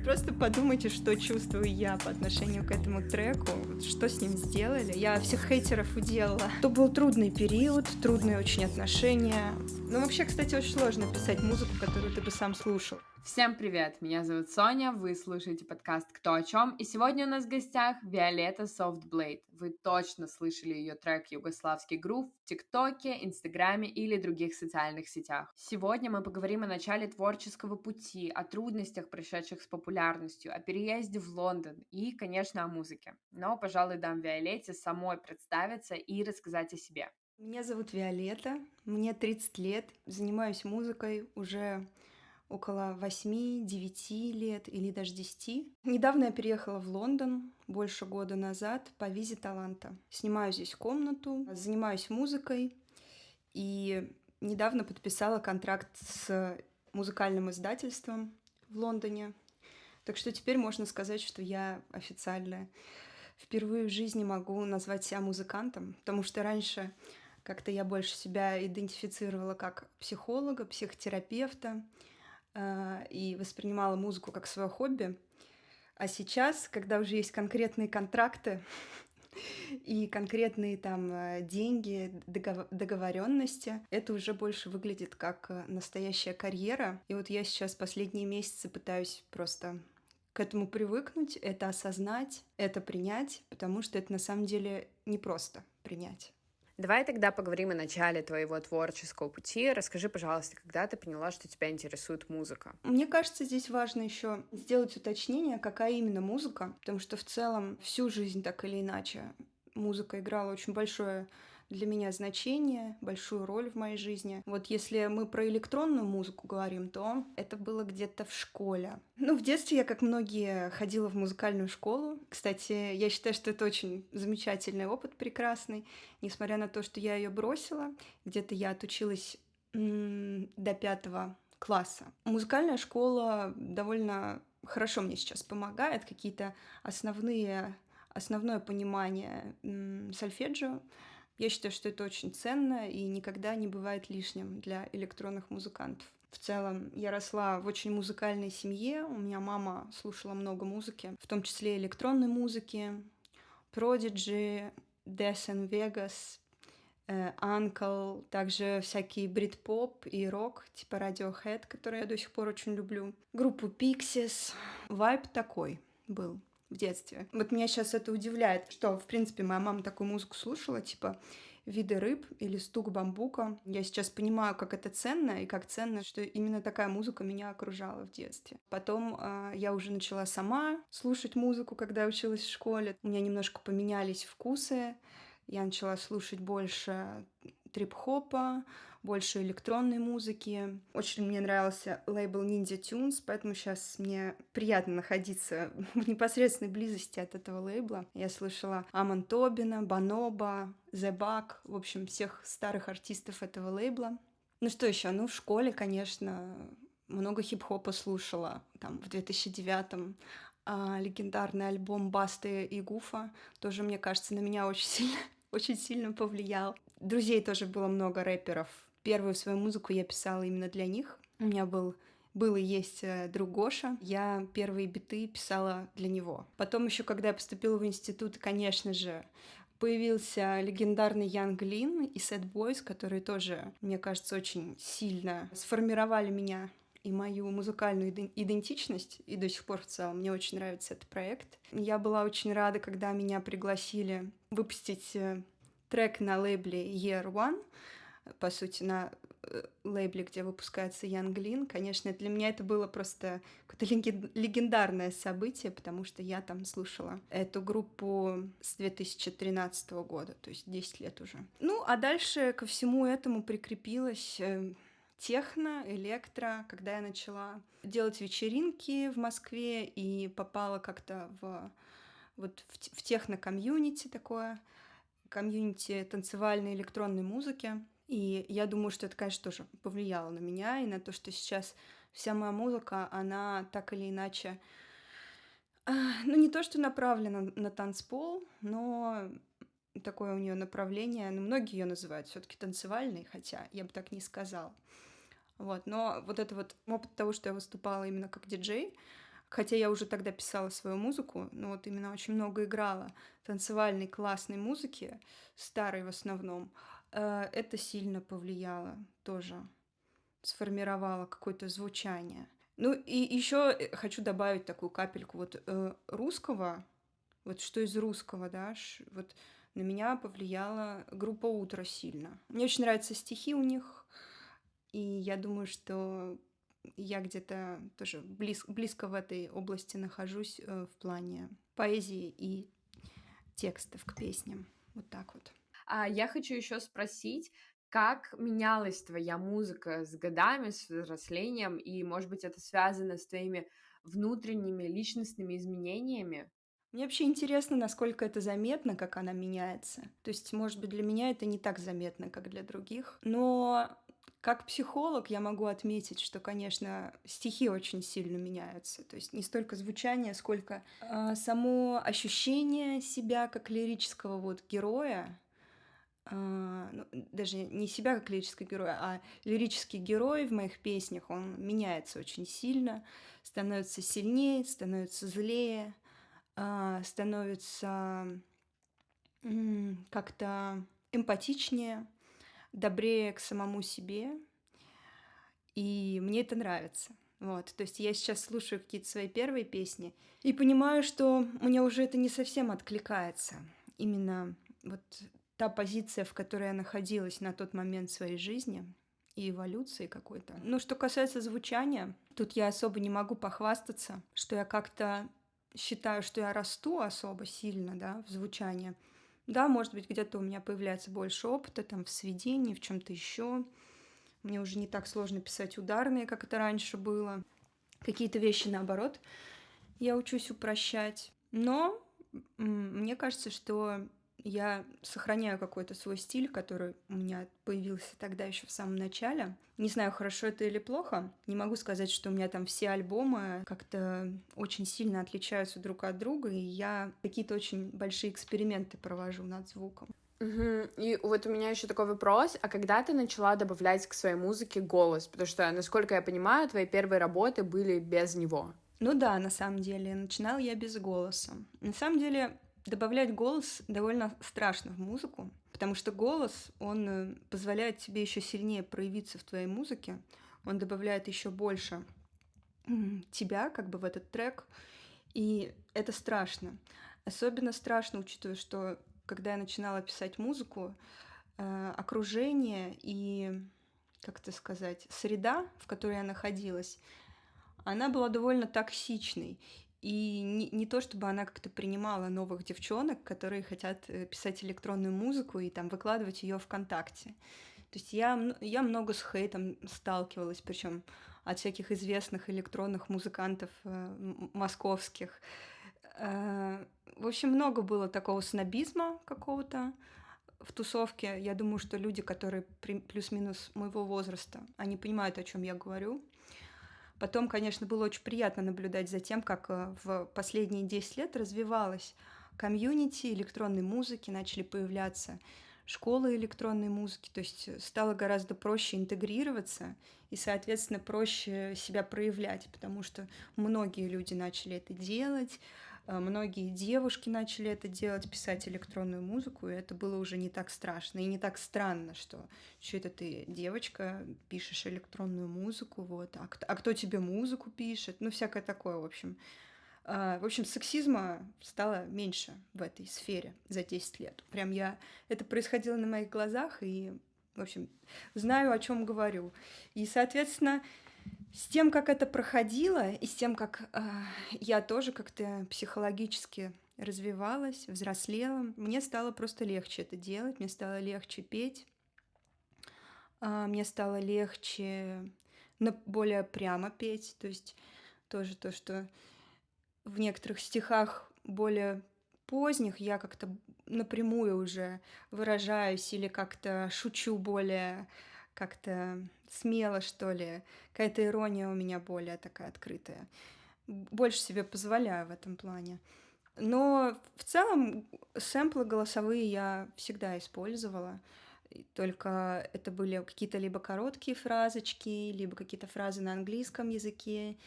Просто подумайте, что чувствую я по отношению к этому треку, что с ним сделали. Я всех хейтеров уделала. То был трудный период, трудные очень отношения. Ну, вообще, кстати, очень сложно писать музыку, которую ты бы сам слушал. Всем привет, меня зовут Соня, вы слушаете подкаст «Кто о чем?», и сегодня у нас в гостях Виолетта Softblade. Вы точно слышали ее трек «Югославский грув» в ТикТоке, Инстаграме или других социальных сетях. Сегодня мы поговорим о начале творческого пути, о трудностях, пришедших с популярностью, о переезде в Лондон и, конечно, о музыке. Но, пожалуй, дам Виолетте самой представиться и рассказать о себе. Меня зовут Виолетта, мне 30 лет, занимаюсь музыкой уже около 8-9 лет или даже 10. Недавно я переехала в Лондон, больше года назад, по визе таланта. Снимаю здесь комнату, занимаюсь музыкой и недавно подписала контракт с музыкальным издательством в Лондоне. Так что теперь можно сказать, что я официально впервые в жизни могу назвать себя музыкантом, потому что раньше как-то я больше себя идентифицировала как психолога, психотерапевта, и воспринимала музыку как свое хобби. А сейчас, когда уже есть конкретные контракты и конкретные там деньги, договоренности, это уже больше выглядит как настоящая карьера. И вот я сейчас последние месяцы пытаюсь просто к этому привыкнуть, это осознать, это принять, потому что это на самом деле непросто принять. Давай тогда поговорим о начале твоего творческого пути. Расскажи, пожалуйста, когда ты поняла, что тебя интересует музыка? Мне кажется, здесь важно еще сделать уточнение, какая именно музыка, потому что в целом всю жизнь так или иначе музыка играла очень большое для меня значение, большую роль в моей жизни. Вот если мы про электронную музыку говорим, то это было где-то в школе. Ну, в детстве я, как многие, ходила в музыкальную школу. Кстати, я считаю, что это очень замечательный опыт, прекрасный. Несмотря на то, что я ее бросила, где-то я отучилась до 5 класса. Музыкальная школа довольно хорошо мне сейчас помогает, какие-то основное понимание сольфеджио. Я считаю, что это очень ценно и никогда не бывает лишним для электронных музыкантов. В целом, я росла в очень музыкальной семье. У меня мама слушала много музыки, в том числе электронной музыки, Prodigy, Death and Vegas, Uncle, также всякий брит-поп и рок, типа Radiohead, который я до сих пор очень люблю. Группу Pixies. Вайб такой был в детстве. Вот меня сейчас это удивляет, что, в принципе, моя мама такую музыку слушала, типа «Виды рыб» или «Стук бамбука». Я сейчас понимаю, как это ценно, и как ценно, что именно такая музыка меня окружала в детстве. Потом я уже начала сама слушать музыку, когда училась в школе. У меня немножко поменялись вкусы. Я начала слушать больше трип-хопа, больше электронной музыки. Очень мне нравился лейбл Ninja Tunes, поэтому сейчас мне приятно находиться в непосредственной близости от этого лейбла. Я слышала Амон Тобина, Баноба, The Bug, в общем, всех старых артистов этого лейбла. Ну что еще? Ну, в школе, конечно, много хип-хопа слушала, там, в 2009-м. Легендарный альбом Басты и Гуфа тоже, мне кажется, на меня очень сильно повлиял. Друзей тоже было много рэперов. Первую свою музыку я писала именно для них. У меня был и есть друг Гоша. Я первые биты писала для него. Потом еще, когда я поступила в институт, конечно же, появился легендарный Янг Лин и Sad Boys, которые тоже, мне кажется, очень сильно сформировали меня и мою музыкальную идентичность, и до сих пор в целом мне очень нравится этот проект. Я была очень рада, когда меня пригласили выпустить трек на лейбле Year One, по сути, на лейбле, где выпускается Young Lean. Конечно, для меня это было просто какое-то легендарное событие, потому что я там слушала эту группу с 2013 года, то есть 10 лет уже. Ну, а дальше ко всему этому прикрепилась техно, электро, когда я начала делать вечеринки в Москве и попала как-то в техно-комьюнити такое, комьюнити танцевальной электронной музыки. И я думаю, что это, конечно, тоже повлияло на меня и на то, что сейчас вся моя музыка, она так или иначе, ну, не то, что направлена на танцпол, но такое у нее направление, ну, многие ее называют все-таки танцевальной, хотя я бы так не сказала. Вот, но вот это вот опыт того, что я выступала именно как диджей, Хотя я уже тогда писала свою музыку, но вот именно очень много играла танцевальной классной музыки, старой в основном. Это сильно повлияло тоже, сформировало какое-то звучание. Ну и еще хочу добавить такую капельку вот русского, вот что из русского, да, вот на меня повлияла группа «Утро» сильно. Мне очень нравятся стихи у них, и я думаю, что я где-то тоже близко в этой области нахожусь в плане поэзии и текстов к песням. Вот так вот. А я хочу еще спросить, как менялась твоя музыка с годами, с взрослением, и, может быть, это связано с твоими внутренними личностными изменениями? Мне вообще интересно, насколько это заметно, как она меняется. То есть, может быть, для меня это не так заметно, как для других. Но как психолог я могу отметить, что, конечно, стихи очень сильно меняются. То есть не столько звучание, сколько само ощущение себя как лирического вот героя. Ну, даже не себя как лирического героя, а лирический герой в моих песнях, он меняется очень сильно, становится сильнее, становится злее, становится как-то эмпатичнее, добрее к самому себе, и мне это нравится. Вот, то есть я сейчас слушаю какие-то свои первые песни и понимаю, что мне уже это не совсем откликается. Именно вот та позиция, в которой я находилась на тот момент своей жизни и эволюции какой-то. Ну, что касается звучания, тут я особо не могу похвастаться, что я как-то считаю, что я расту особо сильно, да, в звучании. Да, может быть, где-то у меня появляется больше опыта, там, в сведении, в чем то еще. Мне уже не так сложно писать ударные, как это раньше было. Какие-то вещи, наоборот, я учусь упрощать. Но мне кажется, что я сохраняю какой-то свой стиль, который у меня появился тогда еще в самом начале. Не знаю, хорошо это или плохо. Не могу сказать, что у меня там все альбомы как-то очень сильно отличаются друг от друга, и я какие-то очень большие эксперименты провожу над звуком. Мгм. И вот у меня еще такой вопрос, а когда ты начала добавлять к своей музыке голос? Потому что, насколько я понимаю, твои первые работы были без него. Ну да, на самом деле, начинала я без голоса. На самом деле, добавлять голос довольно страшно в музыку, потому что голос, он позволяет тебе еще сильнее проявиться в твоей музыке, он добавляет еще больше тебя как бы в этот трек, и это страшно. Особенно страшно, учитывая, что когда я начинала писать музыку, окружение и, как это сказать, среда, в которой я находилась, она была довольно токсичной. И не то, чтобы она как-то принимала новых девчонок, которые хотят писать электронную музыку и там выкладывать ее ВКонтакте. То есть я много с хейтом сталкивалась, причем от всяких известных электронных музыкантов московских. В общем, много было такого снобизма какого-то в тусовке. Я думаю, что люди, которые плюс-минус моего возраста, они понимают, о чем я говорю. Потом, конечно, было очень приятно наблюдать за тем, как в последние 10 лет развивалась комьюнити электронной музыки, начали появляться школы электронной музыки, то есть стало гораздо проще интегрироваться и, соответственно, проще себя проявлять, потому что многие люди начали это делать, многие девушки начали это делать, писать электронную музыку, и это было уже не так страшно и не так странно, что это ты, девочка, пишешь электронную музыку, вот, а кто тебе музыку пишет, ну, всякое такое, в общем. В общем, сексизма стало меньше в этой сфере за 10 лет. Прям это происходило на моих глазах, и, в общем, знаю, о чем говорю. И, соответственно, с тем, как это проходило, и с тем, как я тоже как-то психологически развивалась, взрослела, мне стало просто легче это делать, мне стало легче петь, мне стало легче более прямо петь, то есть тоже то, что в некоторых стихах более поздних я как-то напрямую уже выражаюсь или как-то шучу более как-то смело, что ли. Какая-то ирония у меня более такая открытая. Больше себе позволяю в этом плане. Но в целом сэмплы голосовые я всегда использовала. Только это были какие-то либо короткие фразочки, либо какие-то фразы на английском языке,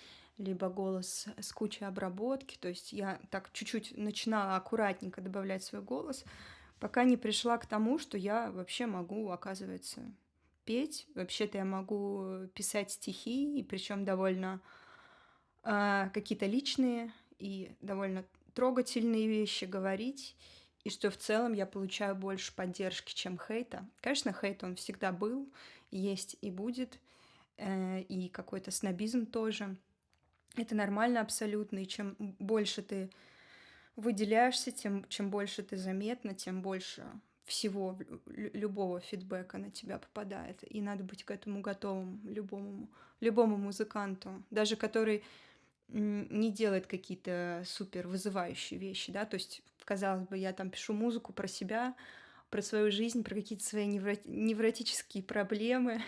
либо голос с кучей обработки. То есть я так чуть-чуть начинала аккуратненько добавлять свой голос, пока не пришла к тому, что я вообще могу, оказывается, петь. Вообще-то я могу писать стихи, и причем довольно какие-то личные и довольно трогательные вещи говорить, и что в целом я получаю больше поддержки, чем хейта. Конечно, хейт, он всегда был, есть и будет, и какой-то снобизм тоже. Это нормально абсолютно, и чем больше ты выделяешься, тем чем больше ты заметна, тем больше всего, любого фидбэка на тебя попадает. И надо быть к этому готовым любому музыканту, даже который не делает какие-то супер вызывающие вещи, да, то есть, казалось бы, я там пишу музыку про себя, про свою жизнь, про какие-то свои невротические проблемы,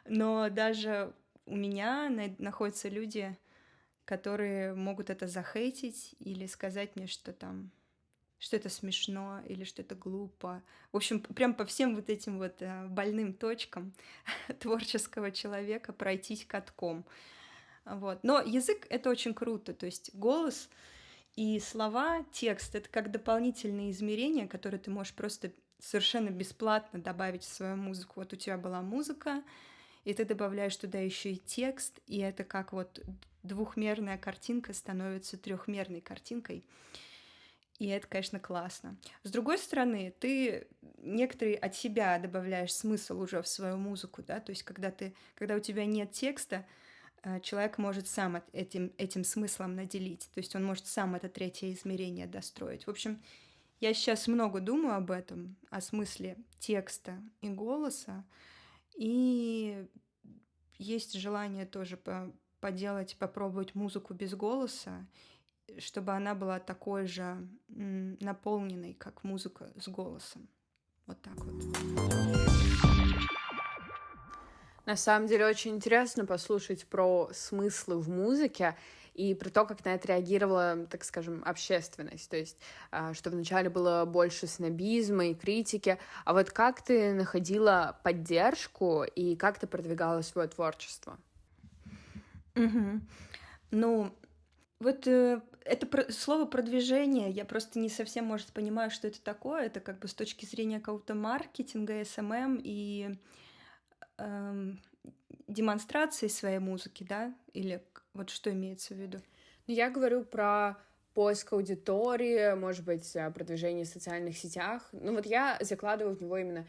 но даже у меня находятся люди, которые могут это захейтить или сказать мне, что там, что это смешно или что это глупо. В общем, прям по всем вот этим вот больным точкам творческого человека пройтись катком. Вот. Но язык — это очень круто, то есть голос и слова, текст — это как дополнительные измерения, которые ты можешь просто совершенно бесплатно добавить в свою музыку. Вот у тебя была музыка, и ты добавляешь туда еще и текст, и это как вот двухмерная картинка становится трехмерной картинкой. И это, конечно, классно. С другой стороны, ты некоторые от себя добавляешь смысл уже в свою музыку, да, то есть когда у тебя нет текста, человек может сам этим смыслом наделить, то есть он может сам это третье измерение достроить. В общем, я сейчас много думаю об этом, о смысле текста и голоса, и есть желание тоже попробовать музыку без голоса, чтобы она была такой же наполненной, как музыка с голосом. Вот так вот. На самом деле очень интересно послушать про смыслы в музыке и про то, как на это реагировала, так скажем, общественность. То есть, что вначале было больше снобизма и критики. А вот как ты находила поддержку и как ты продвигала свое творчество? Мгм. Ну, вот это слово продвижение, я просто не совсем, может, понимаю, что это такое. Это как бы с точки зрения какого-то маркетинга, СММ и эм, демонстрации своей музыки, да? Или вот что имеется в виду? Ну, я говорю про поиск аудитории, может быть, продвижение в социальных сетях. Ну, вот я закладываю в него именно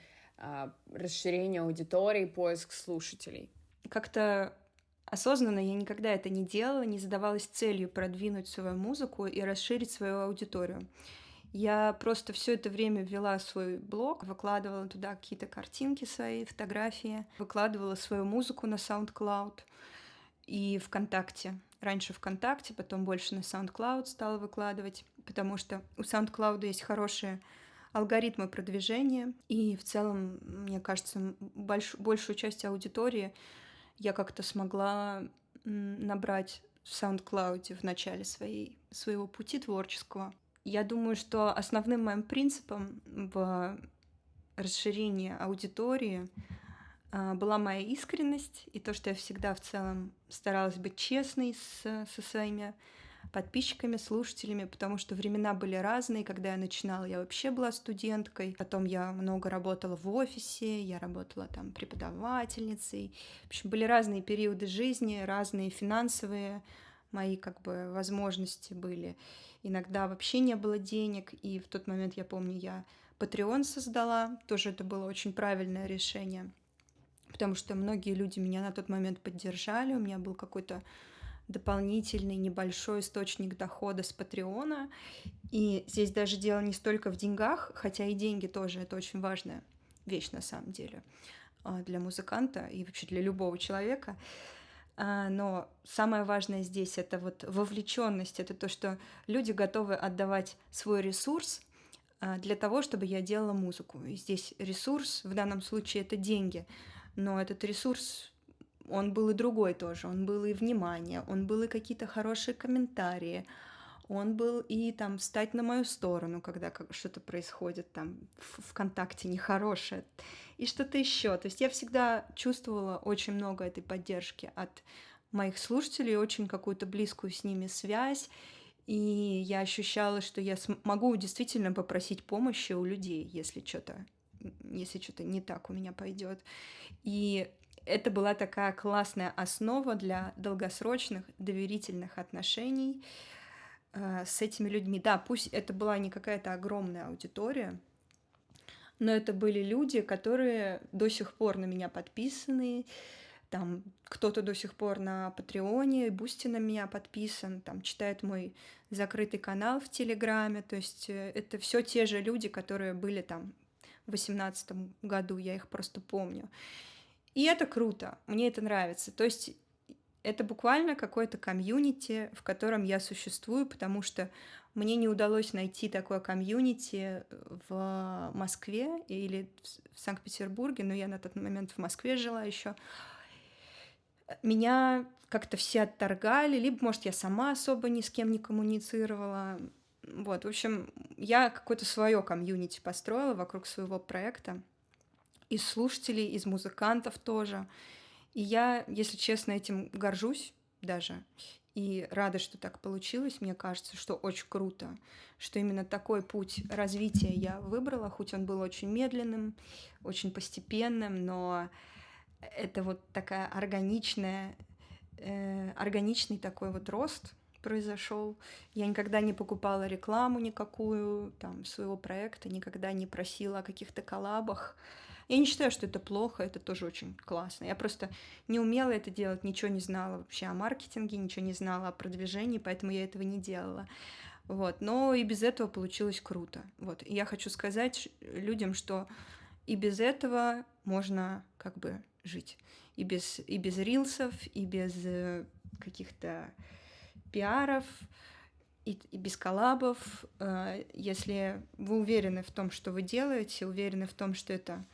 расширение аудитории, поиск слушателей. Как-то осознанно я никогда это не делала, не задавалась целью продвинуть свою музыку и расширить свою аудиторию. Я просто все это время вела свой блог, выкладывала туда какие-то картинки свои, фотографии, выкладывала свою музыку на SoundCloud и ВКонтакте. Раньше ВКонтакте, потом больше на SoundCloud стала выкладывать, потому что у SoundCloud есть хорошие алгоритмы продвижения, и в целом, мне кажется, большую часть аудитории я как-то смогла набрать в SoundCloud в начале своего пути творческого. Я думаю, что основным моим принципом в расширении аудитории была моя искренность и то, что я всегда в целом старалась быть честной со своими подписчиками, слушателями, потому что времена были разные. Когда я начинала, я вообще была студенткой. Потом я много работала в офисе, я работала там преподавательницей. В общем, были разные периоды жизни, разные финансовые мои как бы возможности были. Иногда вообще не было денег, и в тот момент, я помню, я Patreon создала. Тоже это было очень правильное решение, потому что многие люди меня на тот момент поддержали. У меня был какой-то дополнительный небольшой источник дохода с Патреона. И здесь даже дело не столько в деньгах, хотя и деньги тоже это очень важная вещь на самом деле для музыканта и вообще для любого человека. Но самое важное здесь это вот вовлеченность, это то, что люди готовы отдавать свой ресурс для того, чтобы я делала музыку. И здесь ресурс в данном случае это деньги, но этот ресурс он был и другой тоже, он был и внимание, он был и какие-то хорошие комментарии, он был и там встать на мою сторону, когда что-то происходит там в ВКонтакте нехорошее, и что-то еще. То есть я всегда чувствовала очень много этой поддержки от моих слушателей, очень какую-то близкую с ними связь, и я ощущала, что я могу действительно попросить помощи у людей, если что-то не так у меня пойдет. И это была такая классная основа для долгосрочных доверительных отношений с этими людьми. Да, пусть это была не какая-то огромная аудитория, но это были люди, которые до сих пор на меня подписаны. Там кто-то до сих пор на Патреоне, Бусти на меня подписан, там читает мой закрытый канал в Телеграме. То есть это все те же люди, которые были там в 2018 году, я их просто помню. И это круто, мне это нравится. То есть это буквально какое-то комьюнити, в котором я существую, потому что мне не удалось найти такое комьюнити в Москве или в Санкт-Петербурге, но я на тот момент в Москве жила еще. Меня как-то все отторгали, либо, может, я сама особо ни с кем не коммуницировала. Вот, в общем, я какое-то свое комьюнити построила вокруг своего проекта. Из слушателей, из музыкантов тоже. И я, если честно, этим горжусь даже. И рада, что так получилось. Мне кажется, что очень круто, что именно такой путь развития я выбрала, хоть он был очень медленным, очень постепенным, но это вот такая органичный такой вот рост произошел. Я никогда не покупала рекламу никакую там своего проекта, никогда не просила о каких-то коллабах. Я не считаю, что это плохо, это тоже очень классно. Я просто не умела это делать, ничего не знала вообще о маркетинге, ничего не знала о продвижении, поэтому я этого не делала. Вот. Но и без этого получилось круто. Вот. И я хочу сказать людям, что и без этого можно как бы жить. И без рилсов, и без каких-то пиаров, и без коллабов. Если вы уверены в том, что вы делаете, уверены в том, что это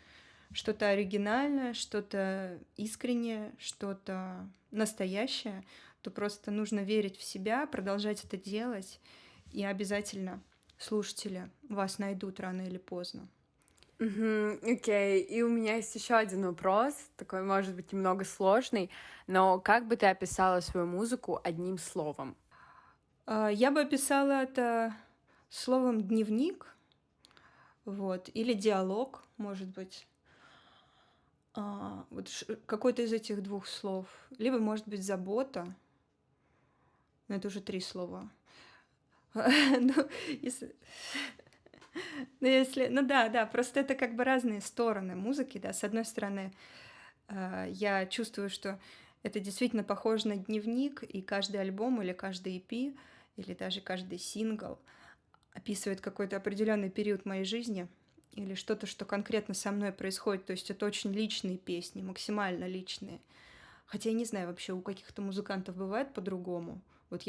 что-то оригинальное, что-то искреннее, что-то настоящее, то просто нужно верить в себя, продолжать это делать, и обязательно слушатели вас найдут рано или поздно. Окей, и у меня есть еще один вопрос, такой, может быть, немного сложный, но как бы ты описала свою музыку одним словом? Я бы описала это словом «дневник», вот, или «диалог», может быть. Вот какой-то из этих двух слов. Либо, может быть, «забота», но это уже 3 слова. Ну, да, просто это как бы разные стороны музыки, да. С одной стороны, я чувствую, что это действительно похоже на дневник, и каждый альбом или каждый EP, или даже каждый сингл описывает какой-то определенный период моей жизни или что-то, что конкретно со мной происходит. То есть это очень личные песни, максимально личные. Хотя я не знаю, вообще у каких-то музыкантов бывает по-другому. Вот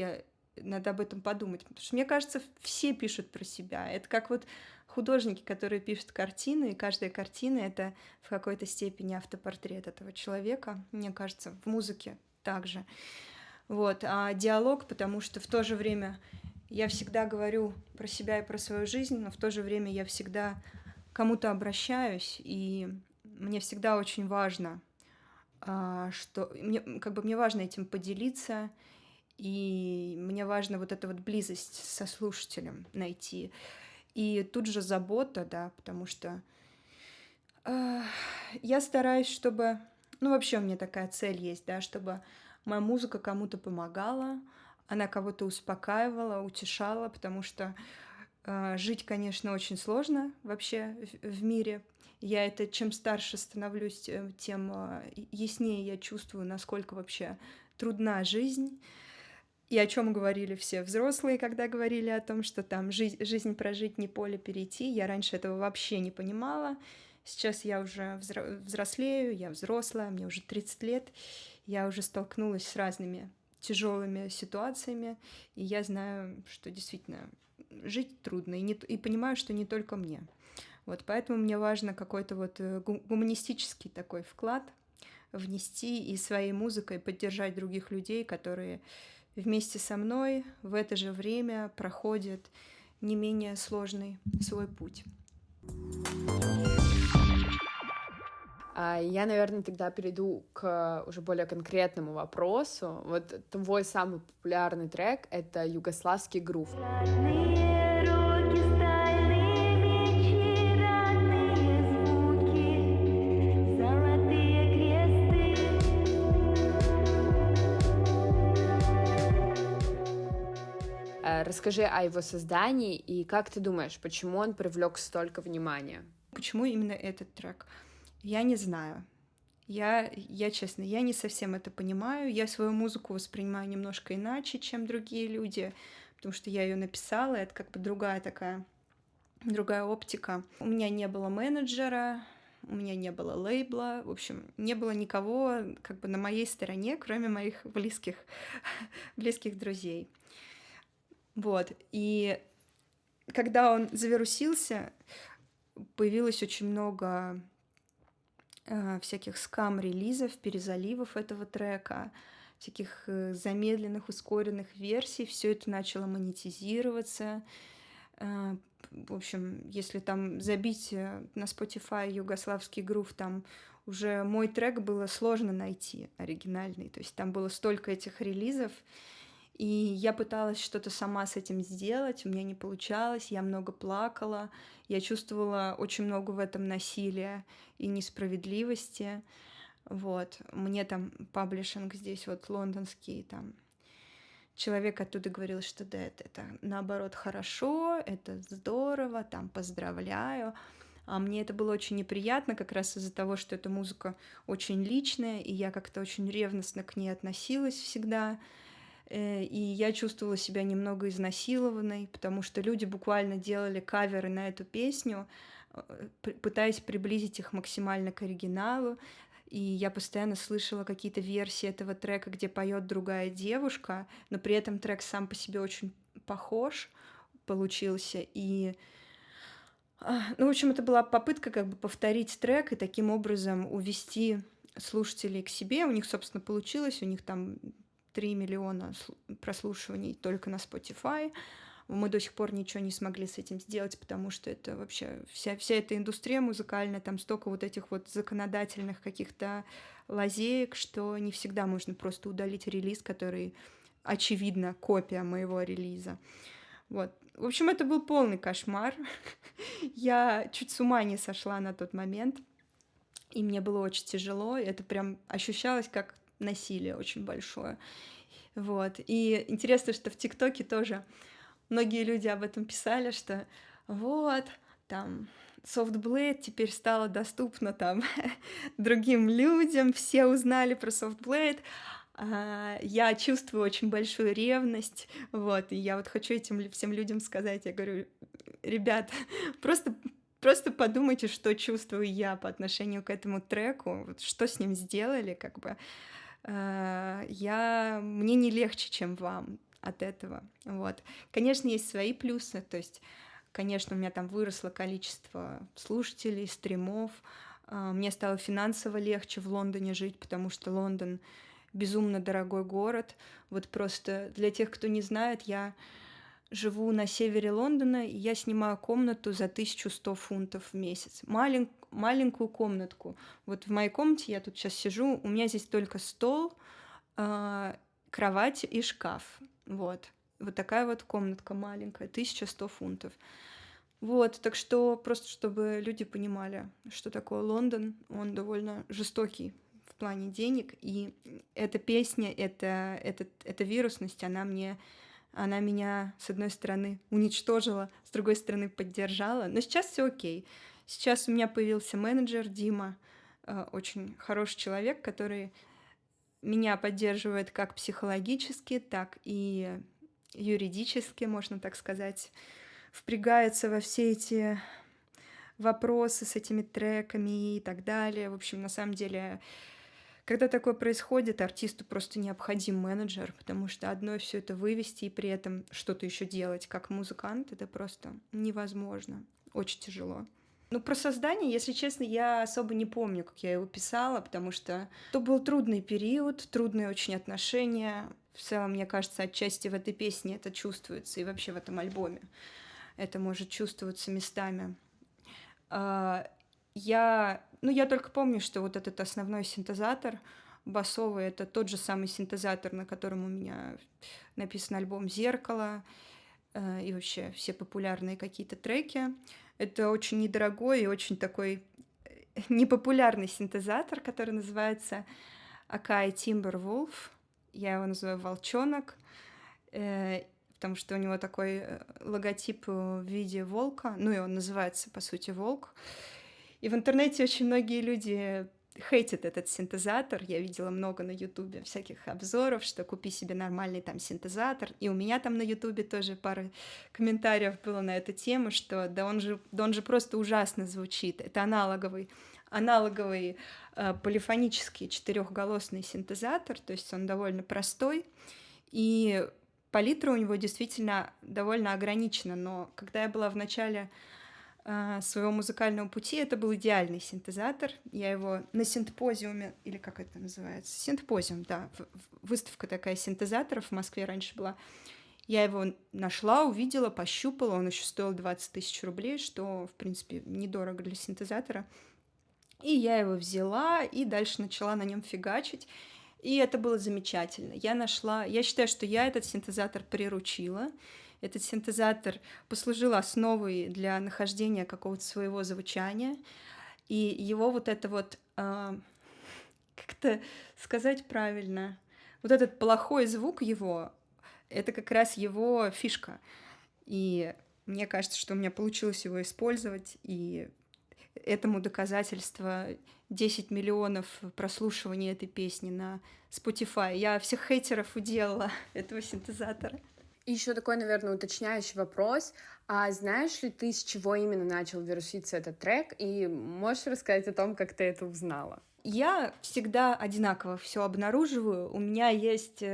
надо об этом подумать. Потому что, мне кажется, все пишут про себя. Это как вот художники, которые пишут картины, и каждая картина — это в какой-то степени автопортрет этого человека. Мне кажется, в музыке также. Вот. А диалог, потому что в то же время я всегда говорю про себя и про свою жизнь, но в то же время я всегда кому-то обращаюсь, и мне всегда очень важно, что мне важно этим поделиться, и мне важно вот эту вот близость со слушателем найти. И тут же забота, да, потому что я стараюсь, чтобы... Ну, вообще у меня такая цель есть, да, чтобы моя музыка кому-то помогала, она кого-то успокаивала, утешала, потому что жить, конечно, очень сложно вообще в мире. Чем старше становлюсь, тем яснее я чувствую, насколько вообще трудна жизнь. И о чем говорили все взрослые, когда говорили о том, что там жизнь прожить, не поле перейти. Я раньше этого вообще не понимала. Сейчас я уже взрослею, я взрослая, мне уже 30 лет. Я уже столкнулась с разными тяжелыми ситуациями, и я знаю, что действительно жить трудно, и понимаю, что не только мне. Вот поэтому мне важно какой-то вот гуманистический такой вклад внести и своей музыкой поддержать других людей, которые вместе со мной в это же время проходят не менее сложный свой путь. Я, наверное, тогда перейду к уже более конкретному вопросу. Вот твой самый популярный трек — это «Югославский грув». Родные руки, стальные мечи, родные звуки, золотые кресты. Расскажи о его создании и как ты думаешь, почему он привлек столько внимания? Почему именно этот трек? Я не знаю. Я честно, я не совсем это понимаю. Я свою музыку воспринимаю немножко иначе, чем другие люди, потому что я ее написала, это как бы другая оптика. У меня не было менеджера, у меня не было лейбла, в общем, не было никого как бы на моей стороне, кроме моих близких друзей. Вот, и когда он завирусился, появилось очень много всяких скам-релизов, перезаливов этого трека, всяких замедленных, ускоренных версий. Все это начало монетизироваться. В общем, если там забить на Spotify югославский грув, там уже мой трек было сложно найти оригинальный. То есть там было столько этих релизов, и я пыталась что-то сама с этим сделать, у меня не получалось, я много плакала, я чувствовала очень много в этом насилия и несправедливости. Вот. Мне там паблишинг здесь вот лондонский, там человек оттуда говорил, что да, это наоборот хорошо, это здорово, там поздравляю. А мне это было очень неприятно, как раз из-за того, что эта музыка очень личная, и я как-то очень ревностно к ней относилась всегда. И я чувствовала себя немного изнасилованной, потому что люди буквально делали каверы на эту песню, пытаясь приблизить их максимально к оригиналу. И я постоянно слышала какие-то версии этого трека, где поет другая девушка, но при этом трек сам по себе очень похож получился. И ну, в общем, это была попытка как бы повторить трек и таким образом увести слушателей к себе. У них, собственно, получилось, у них там 3 миллиона прослушиваний только на Spotify. Мы до сих пор ничего не смогли с этим сделать, потому что это вообще вся эта индустрия музыкальная, там столько вот этих вот законодательных каких-то лазеек, что не всегда можно просто удалить релиз, который, очевидно, копия моего релиза. Вот. В общем, это был полный кошмар. Я чуть с ума не сошла на тот момент, и мне было очень тяжело. Это прям ощущалось как насилие очень большое. Вот. И интересно, что в ТикТоке тоже многие люди об этом писали, что вот, там, Softblade теперь стало доступно там другим людям, все узнали про Softblade. Я чувствую очень большую ревность, вот, и я вот хочу этим всем людям сказать, я говорю, ребят, просто подумайте, что чувствую я по отношению к этому треку, вот, что с ним сделали, как бы. Мне не легче, чем вам от этого. Вот. Конечно, есть свои плюсы, то есть, конечно, у меня там выросло количество слушателей, стримов, мне стало финансово легче в Лондоне жить, потому что Лондон безумно дорогой город. Вот просто для тех, кто не знает, я живу на севере Лондона, и я снимаю комнату за 1100 фунтов в месяц. Маленькую комнатку. Вот в моей комнате, я тут сейчас сижу, у меня здесь только стол, кровать и шкаф. Вот. Вот такая вот комнатка маленькая, 1100 фунтов. Вот, так что просто чтобы люди понимали, что такое Лондон, он довольно жестокий в плане денег, и эта песня, эта вирусность, она меня, с одной стороны, уничтожила, с другой стороны, поддержала. Но сейчас все окей. Сейчас у меня появился менеджер Дима, очень хороший человек, который меня поддерживает как психологически, так и юридически, можно так сказать, впрягается во все эти вопросы с этими треками и так далее. В общем, на самом деле, когда такое происходит, артисту просто необходим менеджер, потому что одно все это вывести и при этом что-то еще делать как музыкант, это просто невозможно. Очень тяжело. Ну, про создание, если честно, я особо не помню, как я его писала, потому что это был трудный период, трудные очень отношения. В целом, мне кажется, отчасти в этой песне это чувствуется, и вообще в этом альбоме это может чувствоваться местами. я только помню, что вот этот основной синтезатор басовый — это тот же самый синтезатор, на котором у меня написан альбом «Зеркало», и вообще все популярные какие-то треки. Это очень недорогой и очень такой непопулярный синтезатор, который называется Akai Timberwolf. Я его называю «Волчонок», потому что у него такой логотип в виде волка, ну и он называется, по сути, «Волк». И в интернете очень многие люди хейтят этот синтезатор. Я видела много на Ютубе всяких обзоров, что купи себе нормальный там синтезатор. И у меня там на Ютубе тоже пара комментариев было на эту тему, что да он же просто ужасно звучит. Это аналоговый полифонический четырехголосный синтезатор, то есть он довольно простой, и палитра у него действительно довольно ограничена, но когда я была в начале своего музыкального пути, это был идеальный синтезатор. Я его на синтпозиуме, или как это называется? Синтпозиум, да. Выставка такая синтезаторов в Москве раньше была. Я его нашла, увидела, пощупала. Он еще стоил 20 тысяч рублей, что, в принципе, недорого для синтезатора. И я его взяла, и дальше начала на нем фигачить. И это было замечательно. Я считаю, что я этот синтезатор приручила. Этот синтезатор послужил основой для нахождения какого-то своего звучания. И его вот это вот, как-то сказать правильно, вот этот плохой звук его, это как раз его фишка. И мне кажется, что у меня получилось его использовать, и этому доказательство 10 миллионов прослушиваний этой песни на Spotify. Я всех хейтеров уделала этого синтезатора. И еще такой, наверное, уточняющий вопрос. А знаешь ли ты, с чего именно начал вируситься этот трек? И можешь рассказать о том, как ты это узнала? Я всегда одинаково все обнаруживаю. У меня есть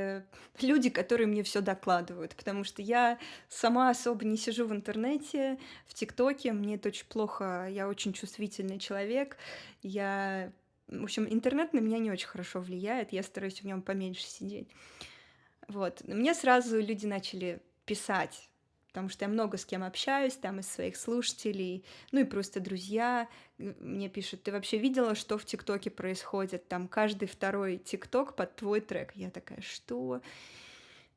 люди, которые мне все докладывают, потому что я сама особо не сижу в интернете, в ТикТоке. Мне это очень плохо. Я очень чувствительный человек. В общем, интернет на меня не очень хорошо влияет. Я стараюсь в нем поменьше сидеть. Вот. Мне сразу люди начали писать, потому что я много с кем общаюсь, там из своих слушателей, ну и просто друзья мне пишут: ты вообще видела, что в ТикТоке происходит? Там каждый второй ТикТок под твой трек. Я такая: что?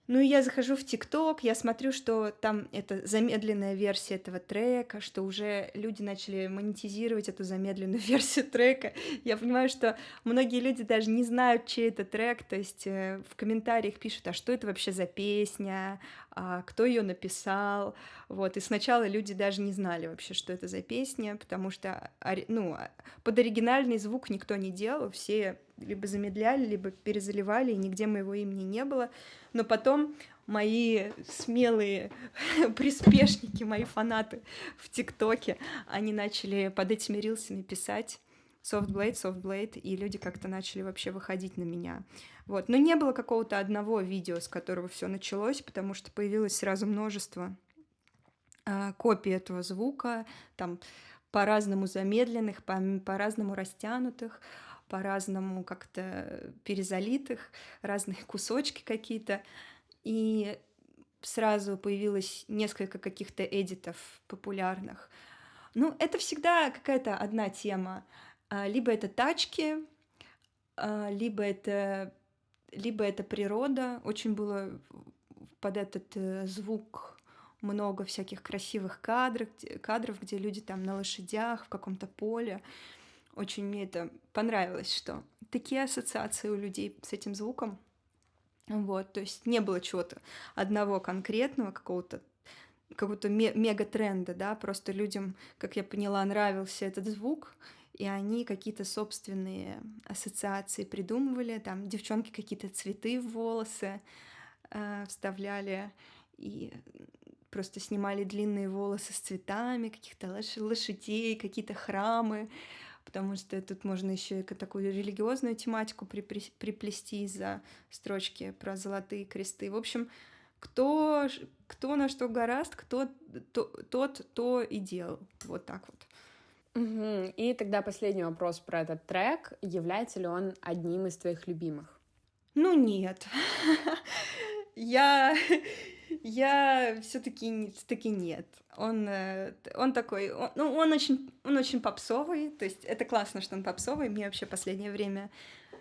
Ну и я захожу в ТикТок, я смотрю, что там это замедленная версия этого трека, что уже люди начали монетизировать эту замедленную версию трека. Я понимаю, что многие люди даже не знают, чей это трек, то есть в комментариях пишут: а что это вообще за песня, а кто ее написал, вот. И сначала люди даже не знали вообще, что это за песня, потому что под оригинальный звук никто не делал, все либо замедляли, либо перезаливали, и нигде моего имени не было. Но потом мои смелые приспешники, мои фанаты в ТикТоке, они начали под этими рилсами писать Softblade, и люди как-то начали вообще выходить на меня. Вот. Но не было какого-то одного видео, с которого все началось, потому что появилось сразу множество копий этого звука, там по-разному замедленных, по-разному растянутых, по-разному как-то перезалитых, разные кусочки какие-то. И сразу появилось несколько каких-то эдитов популярных. Ну, это всегда какая-то одна тема. Либо это тачки, либо это природа. Очень было под этот звук много всяких красивых кадров, где люди там на лошадях в каком-то поле. Очень мне это понравилось, что такие ассоциации у людей с этим звуком. Вот, то есть не было чего-то одного конкретного, какого-то мега-тренда, да, просто людям, как я поняла, нравился этот звук, и они какие-то собственные ассоциации придумывали, там девчонки какие-то цветы в волосы вставляли, и просто снимали длинные волосы с цветами, каких-то лошадей, какие-то храмы, потому что тут можно еще и такую религиозную тематику приплести из-за строчки про золотые кресты. В общем, кто на что горазд, тот то и делал. Вот так вот. Угу. И тогда последний вопрос про этот трек. Является ли он одним из твоих любимых? Ну, нет. Я Я все-таки нет. Он такой, он очень попсовый, то есть это классно, что он попсовый. Мне вообще последнее время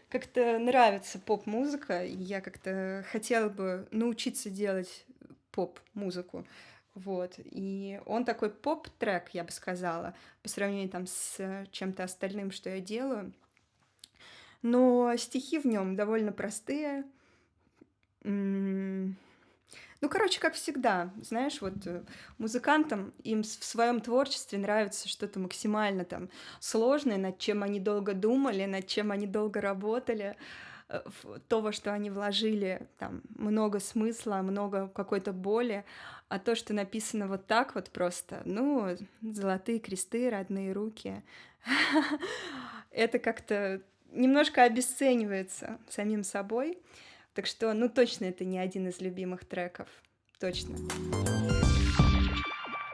как-то нравится поп-музыка, и я как-то хотела бы научиться делать поп-музыку. Вот. И он такой поп-трек, я бы сказала, по сравнению там с чем-то остальным, что я делаю. Но стихи в нем довольно простые. М, Ну, короче, как всегда, знаешь, вот музыкантам им в своем творчестве нравится что-то максимально там сложное, над чем они долго думали, над чем они долго работали, то, во что они вложили, там много смысла, много какой-то боли, а то, что написано вот так вот просто, ну, золотые кресты, родные руки, это как-то немножко обесценивается самим собой. Так что, ну, точно это не один из любимых треков. Точно.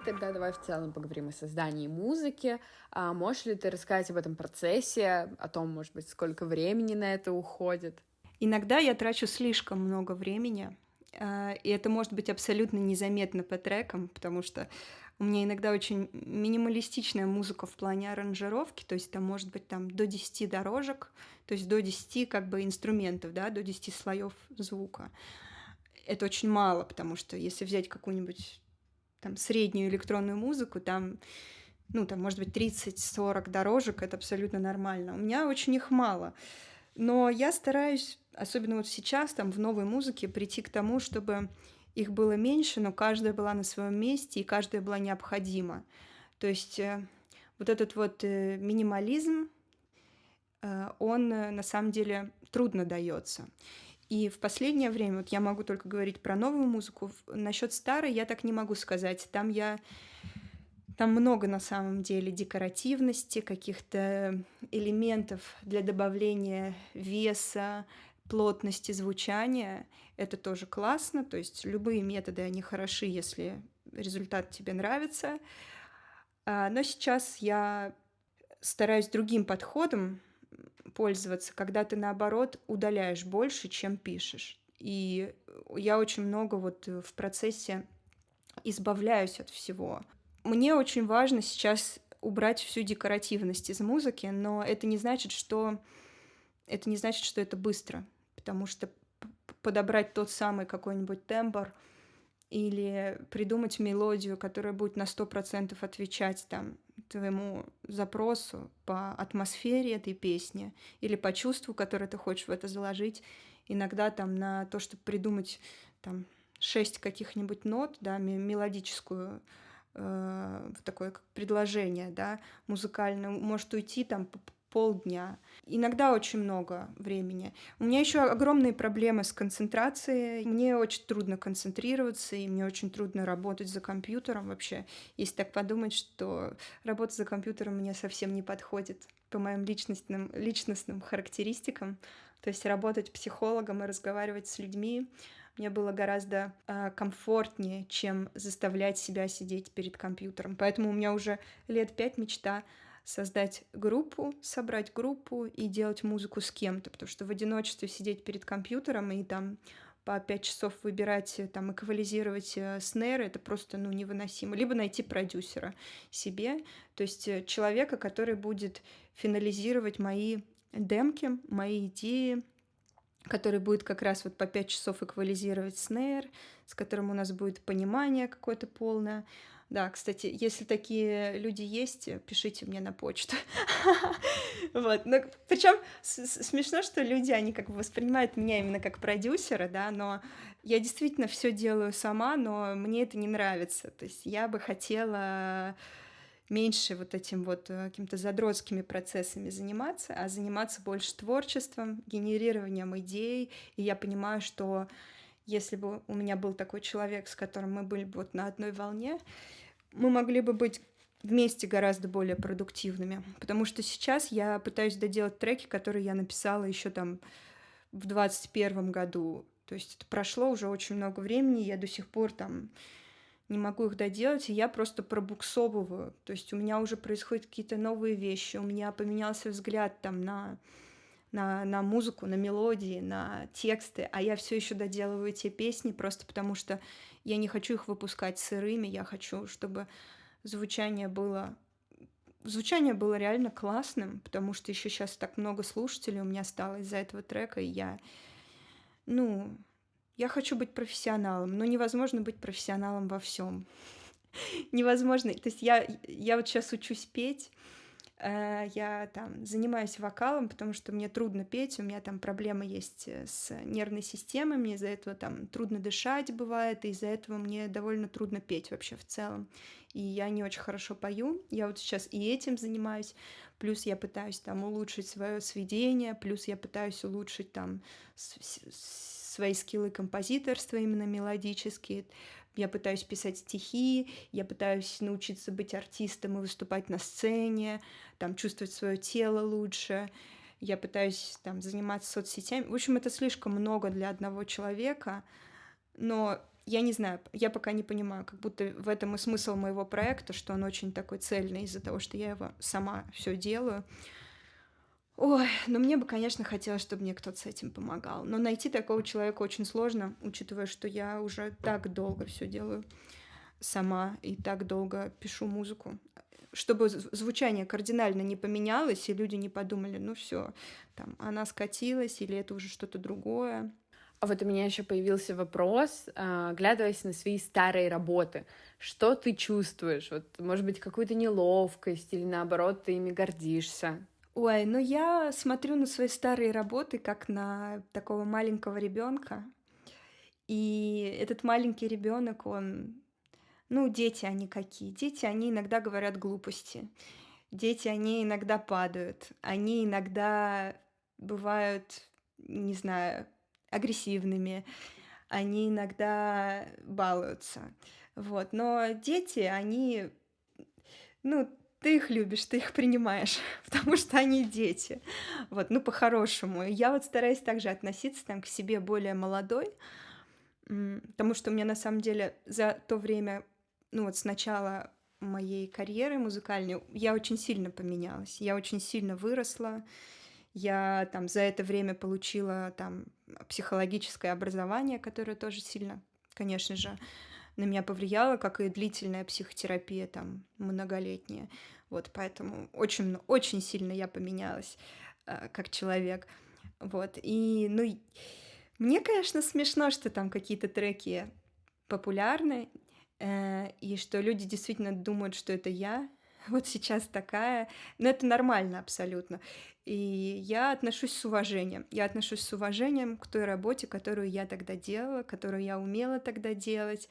Тогда давай в целом поговорим о создании музыки. Можешь ли ты рассказать об этом процессе, о том, может быть, сколько времени на это уходит? Иногда я трачу слишком много времени, и это может быть абсолютно незаметно по трекам, потому что у меня иногда очень минималистичная музыка в плане аранжировки, то есть там может быть там до 10 дорожек, то есть до 10 как бы инструментов, да, до 10 слоев звука. Это очень мало, потому что если взять какую-нибудь там среднюю электронную музыку, там, ну, там, может быть, 30-40 дорожек, это абсолютно нормально. У меня очень их мало. Но я стараюсь, особенно вот сейчас, там, в новой музыке, прийти к тому, чтобы их было меньше, но каждая была на своем месте, и каждая была необходима. То есть вот этот вот минимализм, он на самом деле трудно дается. И в последнее время, вот я могу только говорить про новую музыку, насчет старой я так не могу сказать. Там много на самом деле декоративности, каких-то элементов для добавления веса, плотности звучания. Это тоже классно, то есть любые методы, они хороши, если результат тебе нравится. Но сейчас я стараюсь другим подходом пользоваться, когда ты, наоборот, удаляешь больше, чем пишешь. И я очень много вот в процессе избавляюсь от всего. Мне очень важно сейчас убрать всю декоративность из музыки, но это не значит, что это быстро, потому что подобрать тот самый какой-нибудь тембр или придумать мелодию, которая будет на 100% отвечать там твоему запросу по атмосфере этой песни или по чувству, которое ты хочешь в это заложить. Иногда там на то, чтобы придумать там 6 каких-нибудь нот, да, мелодическую, такое как предложение, да, музыкальное, может уйти там полдня. Иногда очень много времени. У меня еще огромные проблемы с концентрацией. Мне очень трудно концентрироваться, и мне очень трудно работать за компьютером вообще. Если так подумать, что работа за компьютером мне совсем не подходит по моим личностным характеристикам. То есть работать психологом и разговаривать с людьми мне было гораздо комфортнее, чем заставлять себя сидеть перед компьютером. Поэтому у меня уже лет 5 мечта создать группу, собрать группу и делать музыку с кем-то, потому что в одиночестве сидеть перед компьютером и там по 5 часов выбирать, там, эквализировать снейры, это просто, ну, невыносимо. Либо найти продюсера себе, то есть человека, который будет финализировать мои демки, мои идеи, который будет как раз вот по 5 часов эквализировать снейр, с которым у нас будет понимание какое-то полное. Да, кстати, если такие люди есть, пишите мне на почту. Вот, но причем смешно, что люди, они как бы воспринимают меня именно как продюсера, да, но я действительно все делаю сама, но мне это не нравится. То есть я бы хотела меньше вот этим вот какими-то задротскими процессами заниматься, а заниматься больше творчеством, генерированием идей. И я понимаю, что если бы у меня был такой человек, с которым мы были бы вот на одной волне, мы могли бы быть вместе гораздо более продуктивными. Потому что сейчас я пытаюсь доделать треки, которые я написала еще там в 21 году. То есть это прошло уже очень много времени, я до сих пор там не могу их доделать, и я просто пробуксовываю. То есть у меня уже происходят какие-то новые вещи, у меня поменялся взгляд там на музыку, на мелодии, на тексты, а я все еще доделываю те песни просто потому, что Я не хочу их выпускать сырыми, я хочу, чтобы звучание было звучание было реально классным, потому что еще сейчас так много слушателей у меня стало из-за этого трека, и ну, я хочу быть профессионалом, но невозможно быть профессионалом во всем. Невозможно. То есть я вот сейчас учусь петь, я там занимаюсь вокалом, потому что мне трудно петь, у меня там проблемы есть с нервной системой, мне из-за этого там трудно дышать бывает, и из-за этого мне довольно трудно петь вообще в целом. И я не очень хорошо пою, я вот сейчас и этим занимаюсь, плюс я пытаюсь там улучшить свое сведение, плюс я пытаюсь улучшить там свои скиллы композиторства именно мелодические, я пытаюсь писать стихи, я пытаюсь научиться быть артистом и выступать на сцене, там чувствовать свое тело лучше. Я пытаюсь там заниматься соцсетями. В общем, это слишком много для одного человека, но я не знаю, я пока не понимаю, как будто в этом и смысл моего проекта, что он очень такой цельный из-за того, что я его сама все делаю. Ой, ну мне бы, конечно, хотелось, чтобы мне кто-то с этим помогал. Но найти такого человека очень сложно, учитывая, что я уже так долго все делаю сама и так долго пишу музыку. Чтобы звучание кардинально не поменялось, и люди не подумали, ну все, там, она скатилась, или это уже что-то другое. А вот у меня еще появился вопрос, оглядываясь на свои старые работы, что ты чувствуешь? Вот, может быть, какую-то неловкость или наоборот, ты ими гордишься? Ой, ну я смотрю на свои старые работы как на такого маленького ребенка. И этот маленький ребенок, ну, дети они какие? Дети, они иногда говорят глупости. Дети, они иногда падают. Они иногда бывают, не знаю, агрессивными. Они иногда балуются. Вот. Но дети, они, ну, ты их любишь, ты их принимаешь, потому что они дети. Вот, ну, по-хорошему. И я вот стараюсь также относиться там к себе более молодой, потому что у меня на самом деле за то время, ну вот с начала моей карьеры музыкальной, я очень сильно поменялась, я очень сильно выросла, я там за это время получила там психологическое образование, которое тоже сильно, конечно же, на меня повлияло, как и длительная психотерапия там многолетняя. Вот, поэтому очень, очень сильно я поменялась как человек. Вот, и, ну, мне, конечно, смешно, что там какие-то треки популярны, и что люди действительно думают, что это я вот сейчас такая. Но это нормально абсолютно. И я отношусь с уважением. Я отношусь с уважением к той работе, которую я тогда делала, которую я умела тогда делать.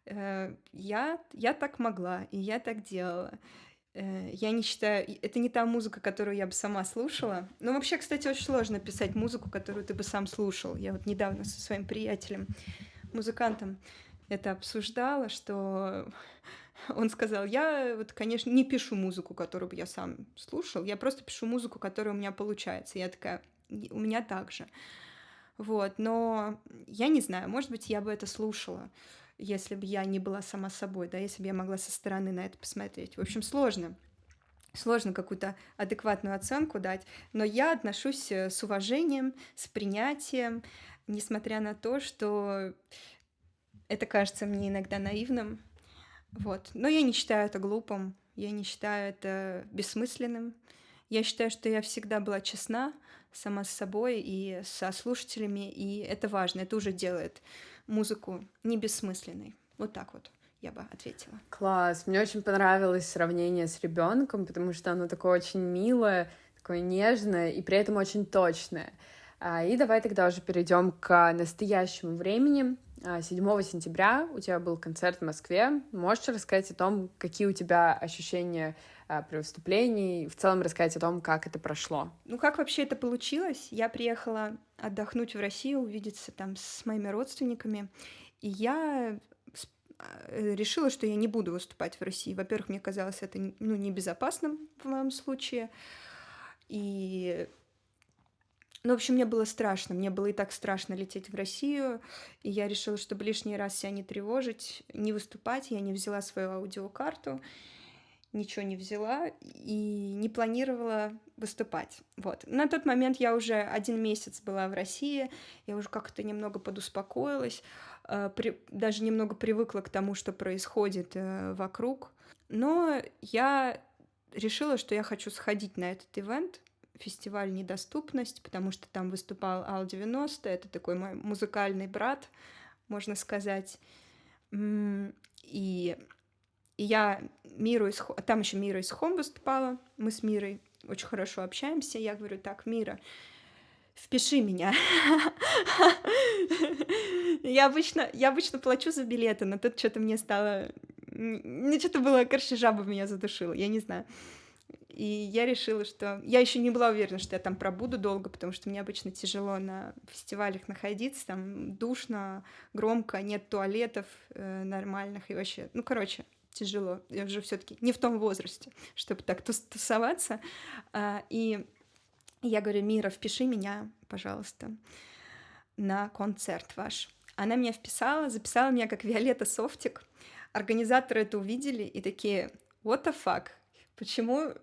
Я так могла, и я так делала. Я не считаю, это не та музыка, которую я бы сама слушала. Но вообще, кстати, очень сложно писать музыку, которую ты бы сам слушал. Я вот недавно со своим приятелем, музыкантом, это обсуждала, что он сказал, я вот, конечно, не пишу музыку, которую бы я сам слушал, я просто пишу музыку, которая у меня получается. Я такая, у меня так же. Вот, но я не знаю, может быть, я бы это слушала, если бы я не была сама собой, да, если бы я могла со стороны на это посмотреть. В общем, сложно какую-то адекватную оценку дать, но я отношусь с уважением, с принятием, несмотря на то, что это кажется мне иногда наивным, вот. Но я не считаю это глупым, я не считаю это бессмысленным. Я считаю, что я всегда была честна сама с собой и со слушателями, и это важно, это уже делает музыку не бессмысленной. Вот так вот я бы ответила. Класс, мне очень понравилось сравнение с ребенком, потому что оно такое очень милое, такое нежное и при этом очень точное. И давай тогда уже перейдем к настоящему времени. 7 сентября у тебя был концерт в Москве. Можешь рассказать о том, какие у тебя ощущения при выступлении, и в целом рассказать о том, как это прошло? Ну, как вообще это получилось? Я приехала отдохнуть в Россию, увидеться там с моими родственниками, и я решила, что я не буду выступать в России. Во-первых, мне казалось это небезопасным в моем случае, и ну, в общем, мне было страшно. Мне было и так страшно лететь в Россию. И я решила, чтобы лишний раз себя не тревожить, не выступать. Я не взяла свою аудиокарту, ничего не взяла и не планировала выступать. Вот. На тот момент я уже 1 месяц была в России, я уже как-то немного подуспокоилась. даже немного привыкла к тому, что происходит вокруг. Но я решила, что я хочу сходить на этот ивент, фестиваль «Недоступность», потому что там выступал Ал-90, это такой мой музыкальный брат, можно сказать. И я там еще Мира из Хом выступала, мы с Мирой очень хорошо общаемся, я говорю: так, Мира, впиши меня. Я обычно плачу за билеты, но тут что-то мне стало... Ну, что-то было, короче, жаба меня задушила, я не знаю. И я решила, что... Я еще не была уверена, что я там пробуду долго, потому что мне обычно тяжело на фестивалях находиться, там душно, громко, нет туалетов нормальных и вообще... Ну, короче, тяжело. Я уже все-таки не в том возрасте, чтобы так тусоваться. И я говорю: Мира, впиши меня, пожалуйста, на концерт ваш. Она меня вписала, записала меня как Виолетта Софтик. Организаторы это увидели и такие: what the fuck? Почему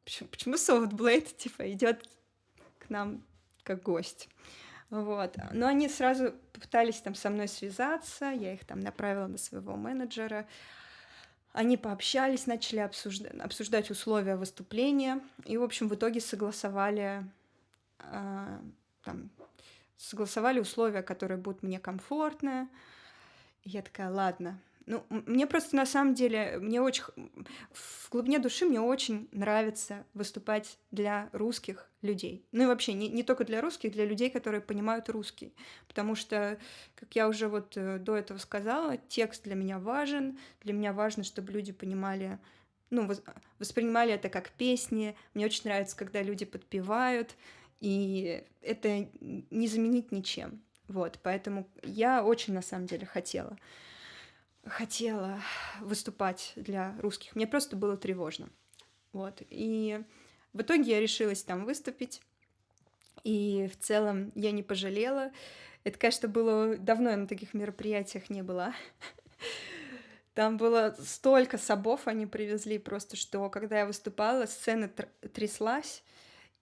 Soft Blade, типа, идет к нам как гость? Вот. Но они сразу попытались там со мной связаться, я их там направила на своего менеджера. Они пообщались, начали обсуждать условия выступления, и, в общем, в итоге согласовали условия, которые будут мне комфортны. И я такая: ладно. Ну, мне просто, на самом деле, в глубине души мне очень нравится выступать для русских людей. Ну и вообще, не только для русских, для людей, которые понимают русский. Потому что, как я уже вот до этого сказала, текст для меня важен. Для меня важно, чтобы люди понимали, ну, воспринимали это как песни. Мне очень нравится, когда люди подпевают, и это не заменить ничем. Вот, поэтому я очень, на самом деле, хотела выступать для русских. Мне просто было тревожно. Вот. И в итоге я решилась там выступить. И в целом я не пожалела. Это, конечно, было... Давно я на таких мероприятиях не была. Там было столько собов они привезли просто, что когда я выступала, сцена тряслась.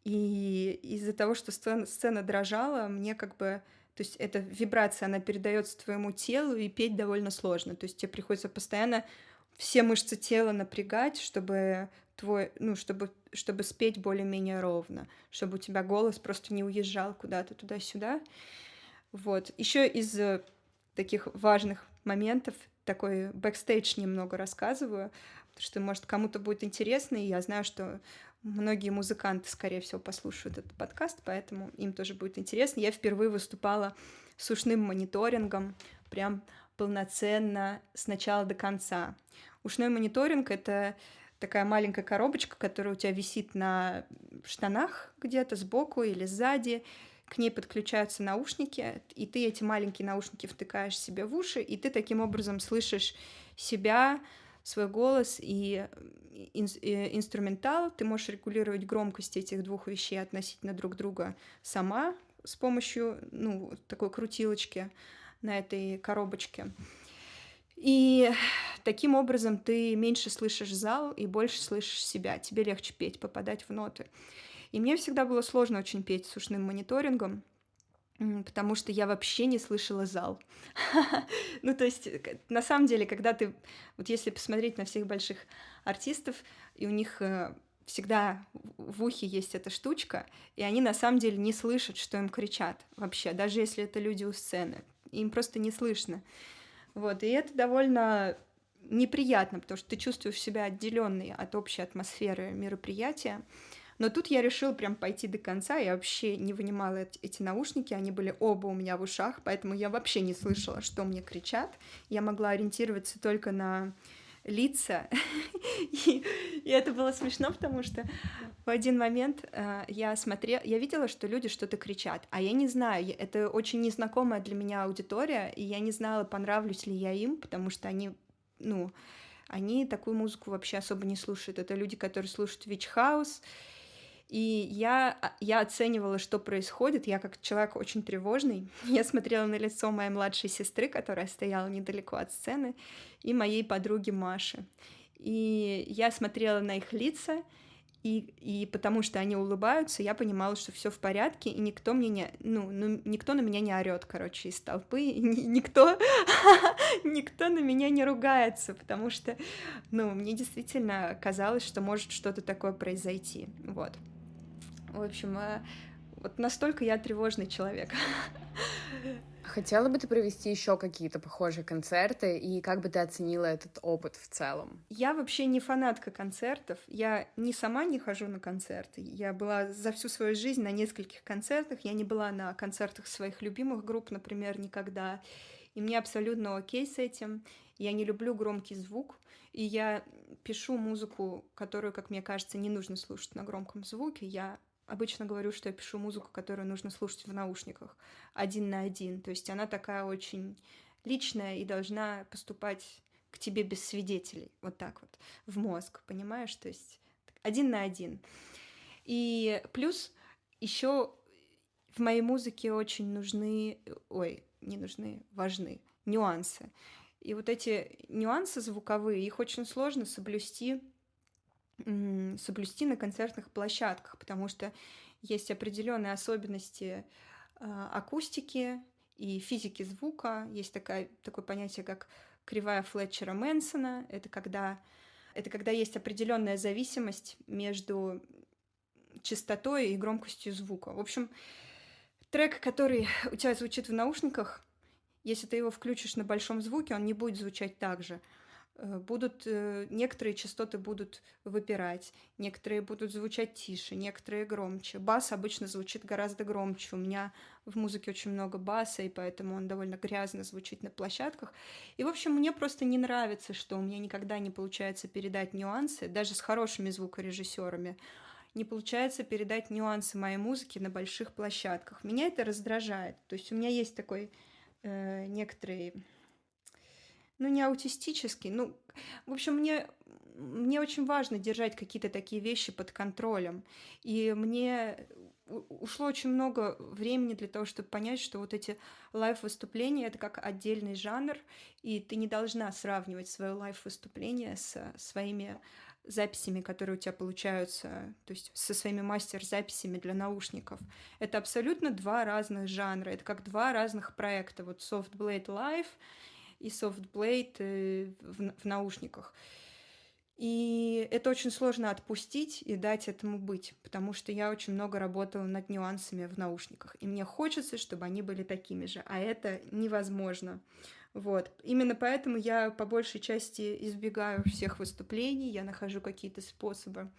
И из-за того, что сцена дрожала, мне как бы... То есть эта вибрация, она передается твоему телу, и петь довольно сложно. То есть тебе приходится постоянно все мышцы тела напрягать, чтобы чтобы спеть более-менее ровно, чтобы у тебя голос просто не уезжал куда-то туда-сюда. Вот. Еще из таких важных моментов, такой бэкстейдж немного рассказываю, потому что, может, кому-то будет интересно, и я знаю, что многие музыканты, скорее всего, послушают этот подкаст, поэтому им тоже будет интересно. Я впервые выступала с ушным мониторингом, прям полноценно с начала до конца. Ушной мониторинг — это такая маленькая коробочка, которая у тебя висит на штанах где-то сбоку или сзади. К ней подключаются наушники, и ты эти маленькие наушники втыкаешь себе в уши, и ты таким образом слышишь себя, свой голос и инструментал. Ты можешь регулировать громкость этих двух вещей относительно друг друга сама с помощью, такой крутилочки на этой коробочке. И таким образом ты меньше слышишь зал и больше слышишь себя. Тебе легче петь, попадать в ноты. И мне всегда было сложно очень петь с ушным мониторингом, потому что я вообще не слышала зал. Ну, то есть, на самом деле, когда ты... Вот если посмотреть на всех больших артистов, и у них всегда в ухе есть эта штучка, и они на самом деле не слышат, что им кричат вообще, даже если это люди у сцены. Им просто не слышно. Вот, и это довольно неприятно, потому что ты чувствуешь себя отделённой от общей атмосферы мероприятия. Но тут я решила прям пойти до конца, я вообще не вынимала эти наушники, они были оба у меня в ушах, поэтому я вообще не слышала, что мне кричат. Я могла ориентироваться только на лица, и это было смешно, потому что в один момент я видела, что люди что-то кричат, а я не знаю, это очень незнакомая для меня аудитория, и я не знала, понравлюсь ли я им, потому что они такую музыку вообще особо не слушают. Это люди, которые слушают Witch House. И я оценивала, что происходит. Я как человек очень тревожный. Я смотрела на лицо моей младшей сестры, которая стояла недалеко от сцены, и моей подруги Маши. И я смотрела на их лица, И потому что они улыбаются, я понимала, что все в порядке, и никто мне не, никто на меня не орет, короче, из толпы, и никто, никто на меня не ругается, потому что, мне действительно казалось, что может что-то такое произойти, вот. В общем, вот настолько я тревожный человек. Хотела бы ты провести еще какие-то похожие концерты, и как бы ты оценила этот опыт в целом? Я вообще не фанатка концертов. Я ни сама не хожу на концерты. Я была за всю свою жизнь на нескольких концертах. Я не была на концертах своих любимых групп, например, никогда. И мне абсолютно окей с этим. Я не люблю громкий звук. И я пишу музыку, которую, как мне кажется, не нужно слушать на громком звуке. Я обычно говорю, что я пишу музыку, которую нужно слушать в наушниках, 1 на 1. То есть она такая очень личная и должна поступать к тебе без свидетелей, вот так вот, в мозг, понимаешь? То есть 1 на 1. И плюс еще в моей музыке очень важны нюансы. И вот эти нюансы звуковые, их очень сложно соблюсти на концертных площадках, потому что есть определенные особенности акустики и физики звука. Есть такое понятие, как кривая Флетчера Мэнсона. Это когда есть определенная зависимость между частотой и громкостью звука. В общем, трек, который у тебя звучит в наушниках, если ты его включишь на большом звуке, он не будет звучать так же. Некоторые частоты будут выпирать, некоторые будут звучать тише, некоторые громче. Бас обычно звучит гораздо громче. У меня в музыке очень много баса, и поэтому он довольно грязно звучит на площадках. И, в общем, мне просто не нравится, что у меня никогда не получается передать нюансы, даже с хорошими звукорежиссерами, не получается передать нюансы моей музыки на больших площадках. Меня это раздражает. То есть у меня есть такой некоторый... не аутистический, в общем, мне очень важно держать какие-то такие вещи под контролем, и мне ушло очень много времени для того, чтобы понять, что вот эти лайв-выступления — это как отдельный жанр, и ты не должна сравнивать свое лайв-выступление со своими записями, которые у тебя получаются, то есть со своими мастер-записями для наушников. Это абсолютно два разных жанра, это как два разных проекта. Вот Soft Blade Live и Soft Blade в наушниках. И это очень сложно отпустить и дать этому быть, потому что я очень много работала над нюансами в наушниках, и мне хочется, чтобы они были такими же, а это невозможно. Вот. Именно поэтому я по большей части избегаю всех выступлений, я нахожу какие-то способы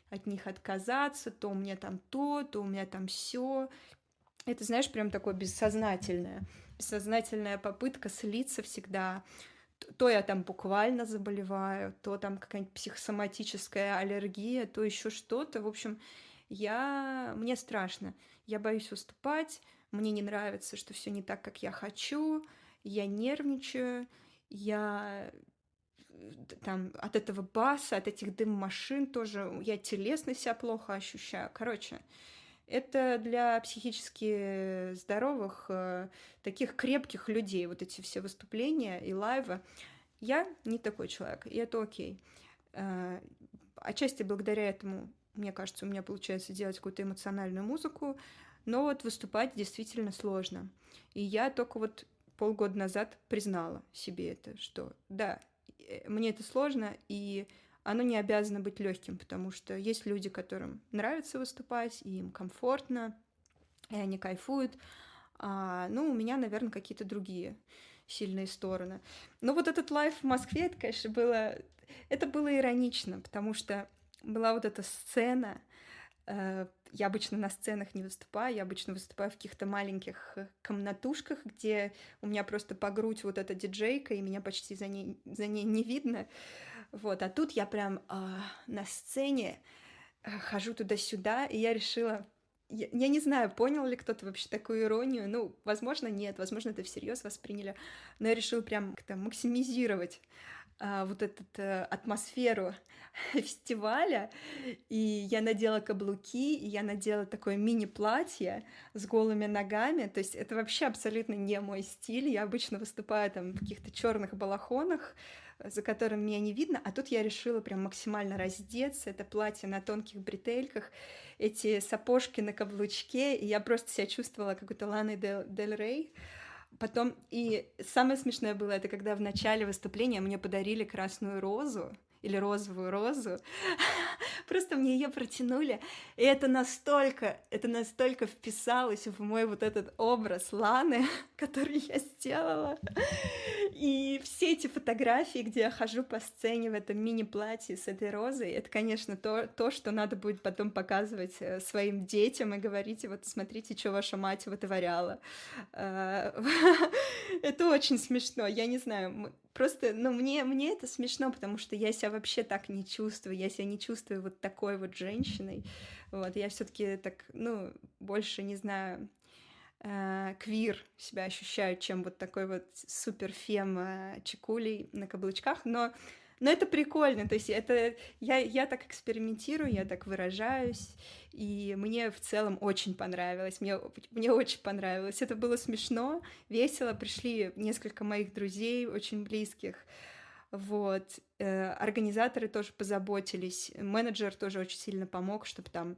от них отказаться, то у меня там то у меня там сё. Это, знаешь, прям такое бессознательная попытка слиться всегда. То я там буквально заболеваю, то там какая-нибудь психосоматическая аллергия, то еще что-то. В общем, мне страшно. Я боюсь выступать, мне не нравится, что все не так, как я хочу, я нервничаю, я там от этого баса, от этих дым-машин тоже, я телесно себя плохо ощущаю. Короче, это для психически здоровых, таких крепких людей, вот эти все выступления и лайвы. Я не такой человек, и это окей. Отчасти благодаря этому, мне кажется, у меня получается делать какую-то эмоциональную музыку, но вот выступать действительно сложно. И я только вот полгода назад признала себе это, что да, мне это сложно, и оно не обязано быть легким, потому что есть люди, которым нравится выступать, и им комфортно, и они кайфуют. У меня, наверное, какие-то другие сильные стороны. Но вот этот лайв в Москве, это, конечно, было иронично, потому что была вот эта сцена. Я обычно на сценах не выступаю, я обычно выступаю в каких-то маленьких комнатушках, где у меня просто по грудь вот эта диджейка, и меня почти за ней не видно. Вот, а тут я прям на сцене хожу туда-сюда, и я решила... Я не знаю, понял ли кто-то вообще такую иронию. Возможно, нет, возможно, это всерьез восприняли, но я решила прям как-то максимизировать вот эту атмосферу фестиваля, и я надела каблуки, и я надела такое мини-платье с голыми ногами, то есть это вообще абсолютно не мой стиль, я обычно выступаю там в каких-то черных балахонах, за которым меня не видно, а тут я решила прям максимально раздеться, это платье на тонких бретельках, эти сапожки на каблучке, и я просто себя чувствовала какой-то Ланой Дель Рей. Потом, и самое смешное было, это когда в начале выступления мне подарили красную розу, или розовую розу, просто мне ее протянули, и это настолько вписалось в мой вот этот образ Ланы, который я сделала. И все эти фотографии, где я хожу по сцене в этом мини-платье с этой розой, это, конечно, то, что надо будет потом показывать своим детям и говорить: вот смотрите, что ваша мать вытворяла. Это очень смешно, я не знаю, просто, мне это смешно, потому что я себя вообще так не чувствую, я себя не чувствую вот такой вот женщиной, вот, я все-таки так, больше, не знаю, квир себя ощущаю, чем вот такой вот суперфем чекулей на каблучках, но это прикольно, то есть это я так экспериментирую, я так выражаюсь, и мне в целом очень понравилось, мне очень понравилось, это было смешно, весело, пришли несколько моих друзей, очень близких, вот, организаторы тоже позаботились, менеджер тоже очень сильно помог, чтобы там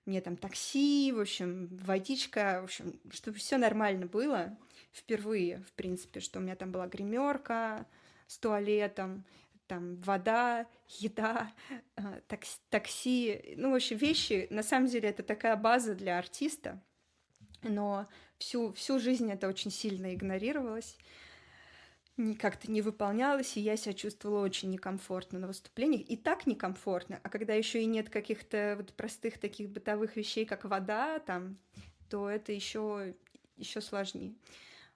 мне там такси, в общем, водичка, в общем, чтобы все нормально было впервые, в принципе, что у меня там была гримерка с туалетом, там вода, еда, такси, в общем, вещи, на самом деле это такая база для артиста, но всю жизнь это очень сильно игнорировалось, как-то не выполнялось, и я себя чувствовала очень некомфортно на выступлениях, и так некомфортно, а когда еще и нет каких-то вот простых таких бытовых вещей, как вода там, то это еще сложнее.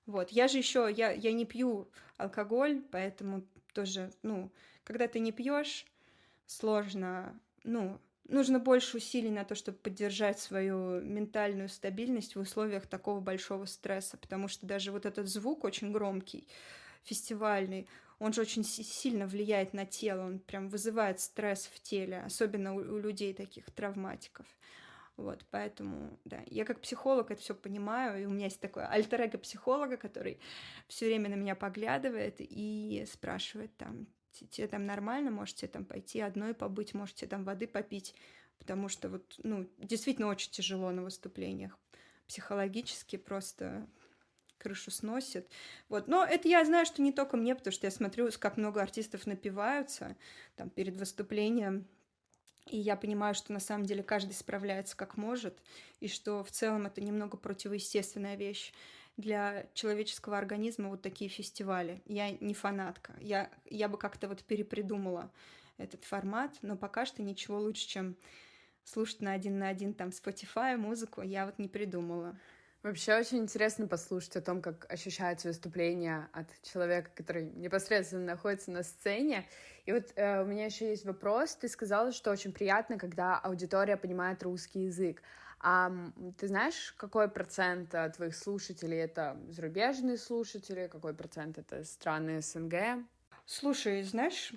Вот, я же еще, я не пью алкоголь, поэтому тоже, когда ты не пьешь, сложно, нужно больше усилий на то, чтобы поддержать свою ментальную стабильность в условиях такого большого стресса, потому что даже вот этот звук очень громкий, фестивальный, он же очень сильно влияет на тело, он прям вызывает стресс в теле, особенно у людей таких травматиков. Вот, поэтому, да, я как психолог это все понимаю, и у меня есть такой альтер-эго психолога, который все время на меня поглядывает и спрашивает там: тебе там нормально, можете там пойти одной побыть, можете там воды попить, потому что вот, действительно очень тяжело на выступлениях, психологически просто крышу сносит. Вот. Но это я знаю, что не только мне, потому что я смотрю, как много артистов напиваются там перед выступлением, и я понимаю, что на самом деле каждый справляется как может, и что в целом это немного противоестественная вещь для человеческого организма, вот такие фестивали. Я не фанатка. Я бы как-то вот перепридумала этот формат, но пока что ничего лучше, чем слушать на один там Spotify музыку, я вот не придумала. Вообще очень интересно послушать о том, как ощущается выступление от человека, который непосредственно находится на сцене. И вот у меня еще есть вопрос. Ты сказала, что очень приятно, когда аудитория понимает русский язык. А ты знаешь, какой процент твоих слушателей — это зарубежные слушатели, какой процент — это страны СНГ? Слушай, знаешь,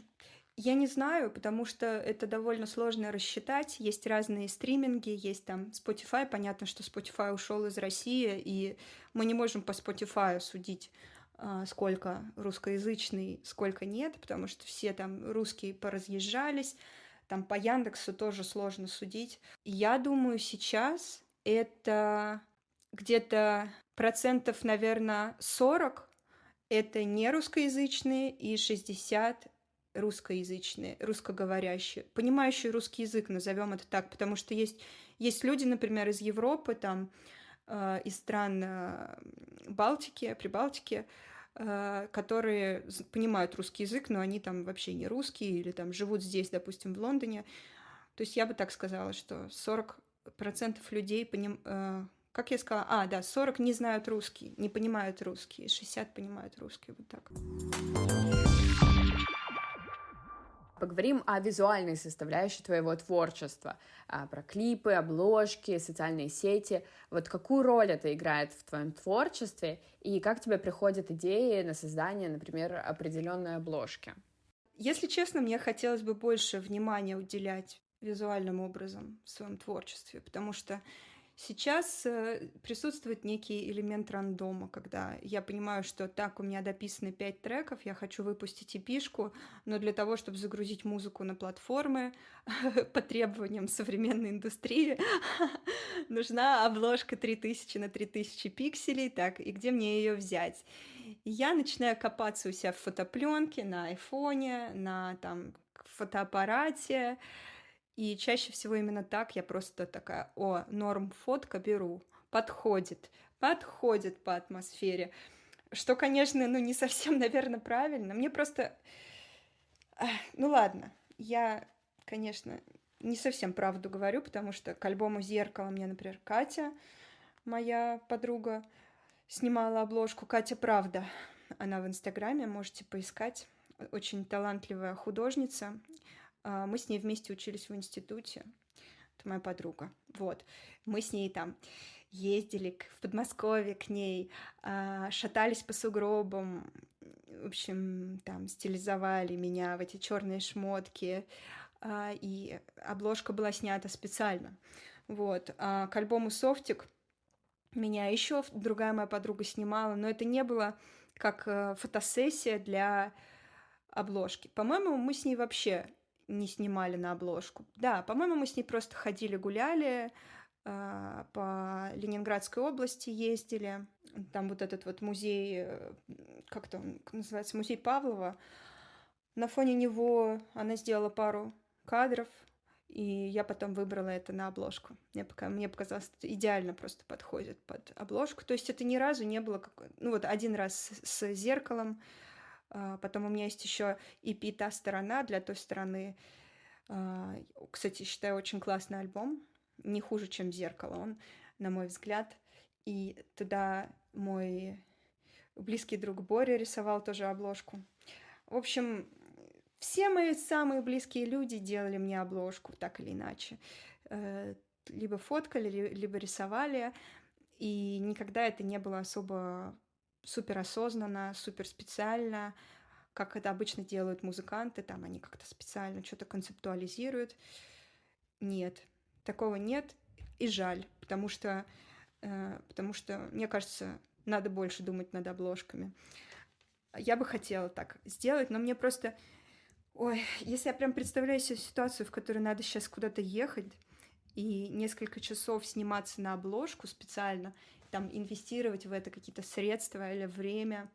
я не знаю, потому что это довольно сложно рассчитать. Есть разные стриминги, есть там Spotify. Понятно, что Spotify ушел из России, и мы не можем по Spotify судить, сколько русскоязычный, сколько нет, потому что все там русские поразъезжались. Там по Яндексу тоже сложно судить. Я думаю, сейчас это где-то процентов, наверное, 40 это не русскоязычные и 60 русскоязычные, русскоговорящие, понимающие русский язык, назовем это так, потому что есть люди, например, из Европы, там, из стран Балтики, Прибалтики, которые понимают русский язык, но они там вообще не русские или там живут здесь, допустим, в Лондоне. То есть я бы так сказала, что 40% людей как я сказала? Да, 40 не знают русский, не понимают русский, 60 понимают русский, вот так. Поговорим о визуальной составляющей твоего творчества, про клипы, обложки, социальные сети. Вот какую роль это играет в твоем творчестве и как тебе приходят идеи на создание, например, определенной обложки? Если честно, мне хотелось бы больше внимания уделять визуальным образом в своем творчестве, потому что Сейчас присутствует некий элемент рандома, когда я понимаю, что так, у меня дописаны 5 треков, я хочу выпустить эпишку, но для того, чтобы загрузить музыку на платформы по требованиям современной индустрии, нужна обложка 3000 на 3000 пикселей, так, и где мне ее взять? И я начинаю копаться у себя в фотопленке, на айфоне, на там фотоаппарате, и чаще всего именно так я просто такая: о, норм, фотка, беру, подходит по атмосфере. Что, конечно, ну не совсем, наверное, правильно. Мне просто... Ну ладно, я, конечно, не совсем правду говорю, потому что к альбому «Зеркало» мне, например, Катя, моя подруга, снимала обложку. Катя Правда, она в Инстаграме, можете поискать. Очень талантливая художница. Мы с ней вместе учились в институте. Это моя подруга. Вот. Мы с ней там ездили в Подмосковье к ней, шатались по сугробам, в общем, там стилизовали меня в эти черные шмотки, и обложка была снята специально. Вот. К альбому «Софтик» меня еще другая моя подруга снимала, но это не было как фотосессия для обложки. По-моему, мы с ней вообще не снимали на обложку. Да, по-моему, мы с ней просто ходили, гуляли, по Ленинградской области ездили. Там вот этот вот музей, как-то он называется, музей Павлова. На фоне него она сделала пару кадров, и я потом выбрала это на обложку. Мне показалось, что идеально просто подходит под обложку. То есть это ни разу не было... Ну вот один раз с «Зеркалом», потом у меня есть еще EP «Та сторона», для той стороны. Кстати, считаю, очень классный альбом. Не хуже, чем «Зеркало» он, на мой взгляд. И туда мой близкий друг Боря рисовал тоже обложку. В общем, все мои самые близкие люди делали мне обложку, так или иначе. Либо фоткали, либо рисовали. И никогда это не было особо суперосознанно, суперспециально, как это обычно делают музыканты, там они как-то специально что-то концептуализируют. Нет, такого нет, и жаль, потому что, мне кажется, надо больше думать над обложками. Я бы хотела так сделать, но мне просто... Ой, если я прям представляю себе ситуацию, в которой надо сейчас куда-то ехать и несколько часов сниматься на обложку специально, там инвестировать в это какие-то средства или время,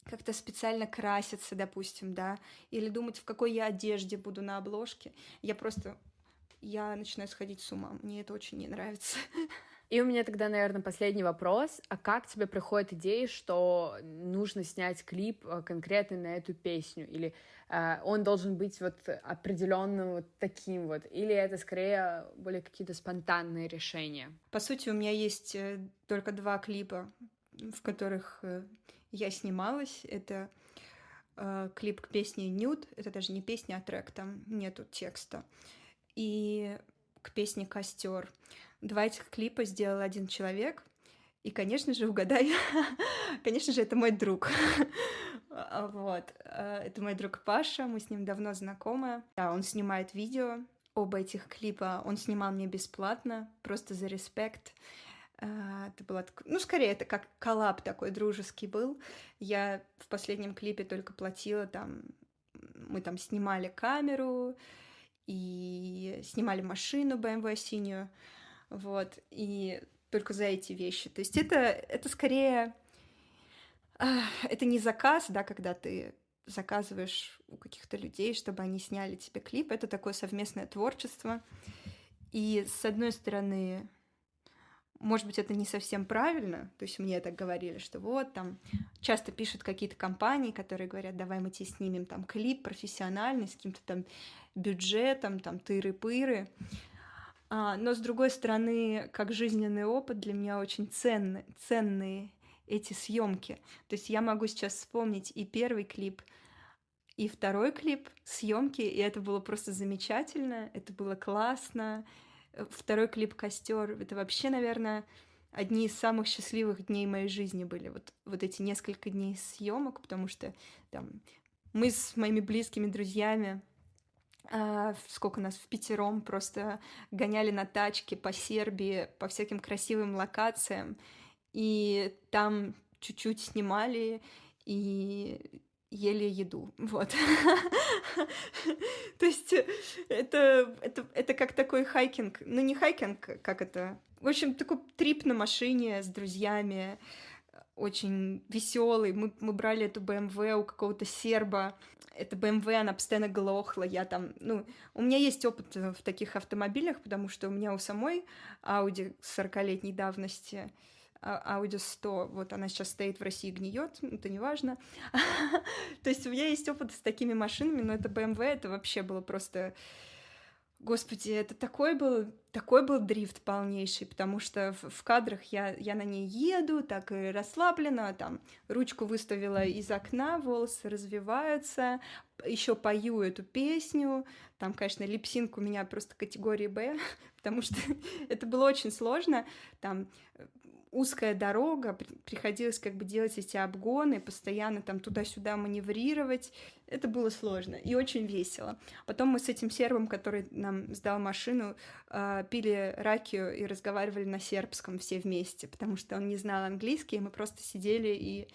как-то специально краситься, допустим, да, или думать, в какой я одежде буду на обложке, я начинаю сходить с ума. Мне это очень не нравится. И у меня тогда, наверное, последний вопрос. А как тебе приходит идея, что нужно снять клип конкретно на эту песню? Или он должен быть вот определенным вот таким вот? Или это скорее более какие-то спонтанные решения? По сути, у меня есть только 2 клипа, в которых я снималась. Это клип к песне «Нюд». Это даже не песня, а трек, там нету текста. И к песне «Костер». 2 этих клипа сделал один человек. И, конечно же, угадай, конечно же, это мой друг. Вот. Это мой друг Паша, мы с ним давно знакомы. Да, он снимает видео. Оба этих клипа он снимал мне бесплатно, просто за респект. Это было... Ну, скорее, это как коллаб такой дружеский был. Я в последнем клипе только платила там... Мы там снимали камеру и снимали машину BMW синюю. Вот. И только за эти вещи. То есть это скорее... Это не заказ, да, когда ты заказываешь у каких-то людей, чтобы они сняли тебе клип. Это такое совместное творчество. И, с одной стороны, может быть, это не совсем правильно. То есть мне так говорили, что вот там часто пишут какие-то компании, которые говорят, давай мы тебе снимем там клип профессиональный с каким-то там бюджетом, там тыры-пыры. Но, с другой стороны, как жизненный опыт для меня очень ценные эти съемки. То есть я могу сейчас вспомнить и первый клип, и второй клип, съемки, и это было просто замечательно, это было классно. Второй клип «Костер» — это вообще, наверное, одни из самых счастливых дней моей жизни были. Вот эти несколько дней съемок, потому что там мы с моими близкими друзьями Сколько нас впятером просто гоняли на тачке по Сербии, по всяким красивым локациям, и там чуть-чуть снимали и ели еду. Вот. То есть это как такой хайкинг. Ну, не хайкинг, как это? В общем, такой трип на машине с друзьями, очень веселый. Мы брали эту BMW у какого-то серба. Эта BMW, она постоянно глохла. Я там, ну, у меня есть опыт в таких автомобилях, потому что у меня у самой Audi 40-летней давности, Audi 100, вот она сейчас стоит в России, гниет, это не важно. То есть у меня есть опыт с такими машинами, но это BMW, это вообще было просто... Господи, это такой был дрифт полнейший, потому что в кадрах я на ней еду, так и расслабленно, там ручку выставила из окна, волосы развиваются, еще пою эту песню, там, конечно, липсинг у меня просто категории Б, потому что это было очень сложно, там узкая дорога, приходилось как бы делать эти обгоны, постоянно там туда-сюда маневрировать. Это было сложно и очень весело. Потом мы с этим сербом, который нам сдал машину, пили ракию и разговаривали на сербском все вместе, потому что он не знал английский, и мы просто сидели и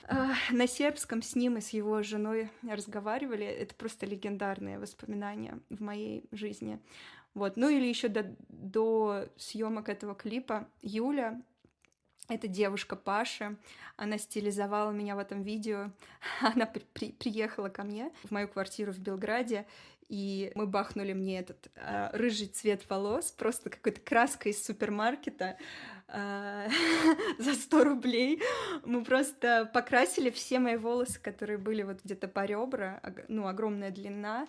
на сербском с ним и с его женой разговаривали. Это просто легендарные воспоминания в моей жизни. Вот. Ну или еще до съемок этого клипа Юля, это девушка Паша, она стилизовала меня в этом видео, она приехала ко мне в мою квартиру в Белграде, и мы бахнули мне этот рыжий цвет волос, просто какой-то краской из супермаркета за 100 рублей. Мы просто покрасили все мои волосы, которые были вот где-то по ребра, ну, огромная длина.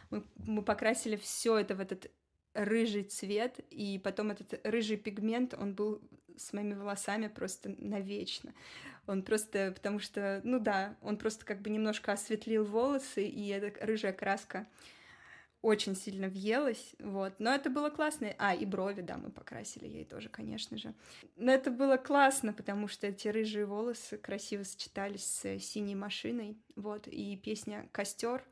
Мы покрасили все это в этот рыжий цвет, и потом этот рыжий пигмент, он был с моими волосами просто навечно. Он просто, потому что, ну да, он просто как бы немножко осветлил волосы, и эта рыжая краска очень сильно въелась, вот. Но это было классно. И брови, да, мы покрасили ей тоже, конечно же. Но это было классно, потому что эти рыжие волосы красиво сочетались с синей машиной, вот. И песня «Костер»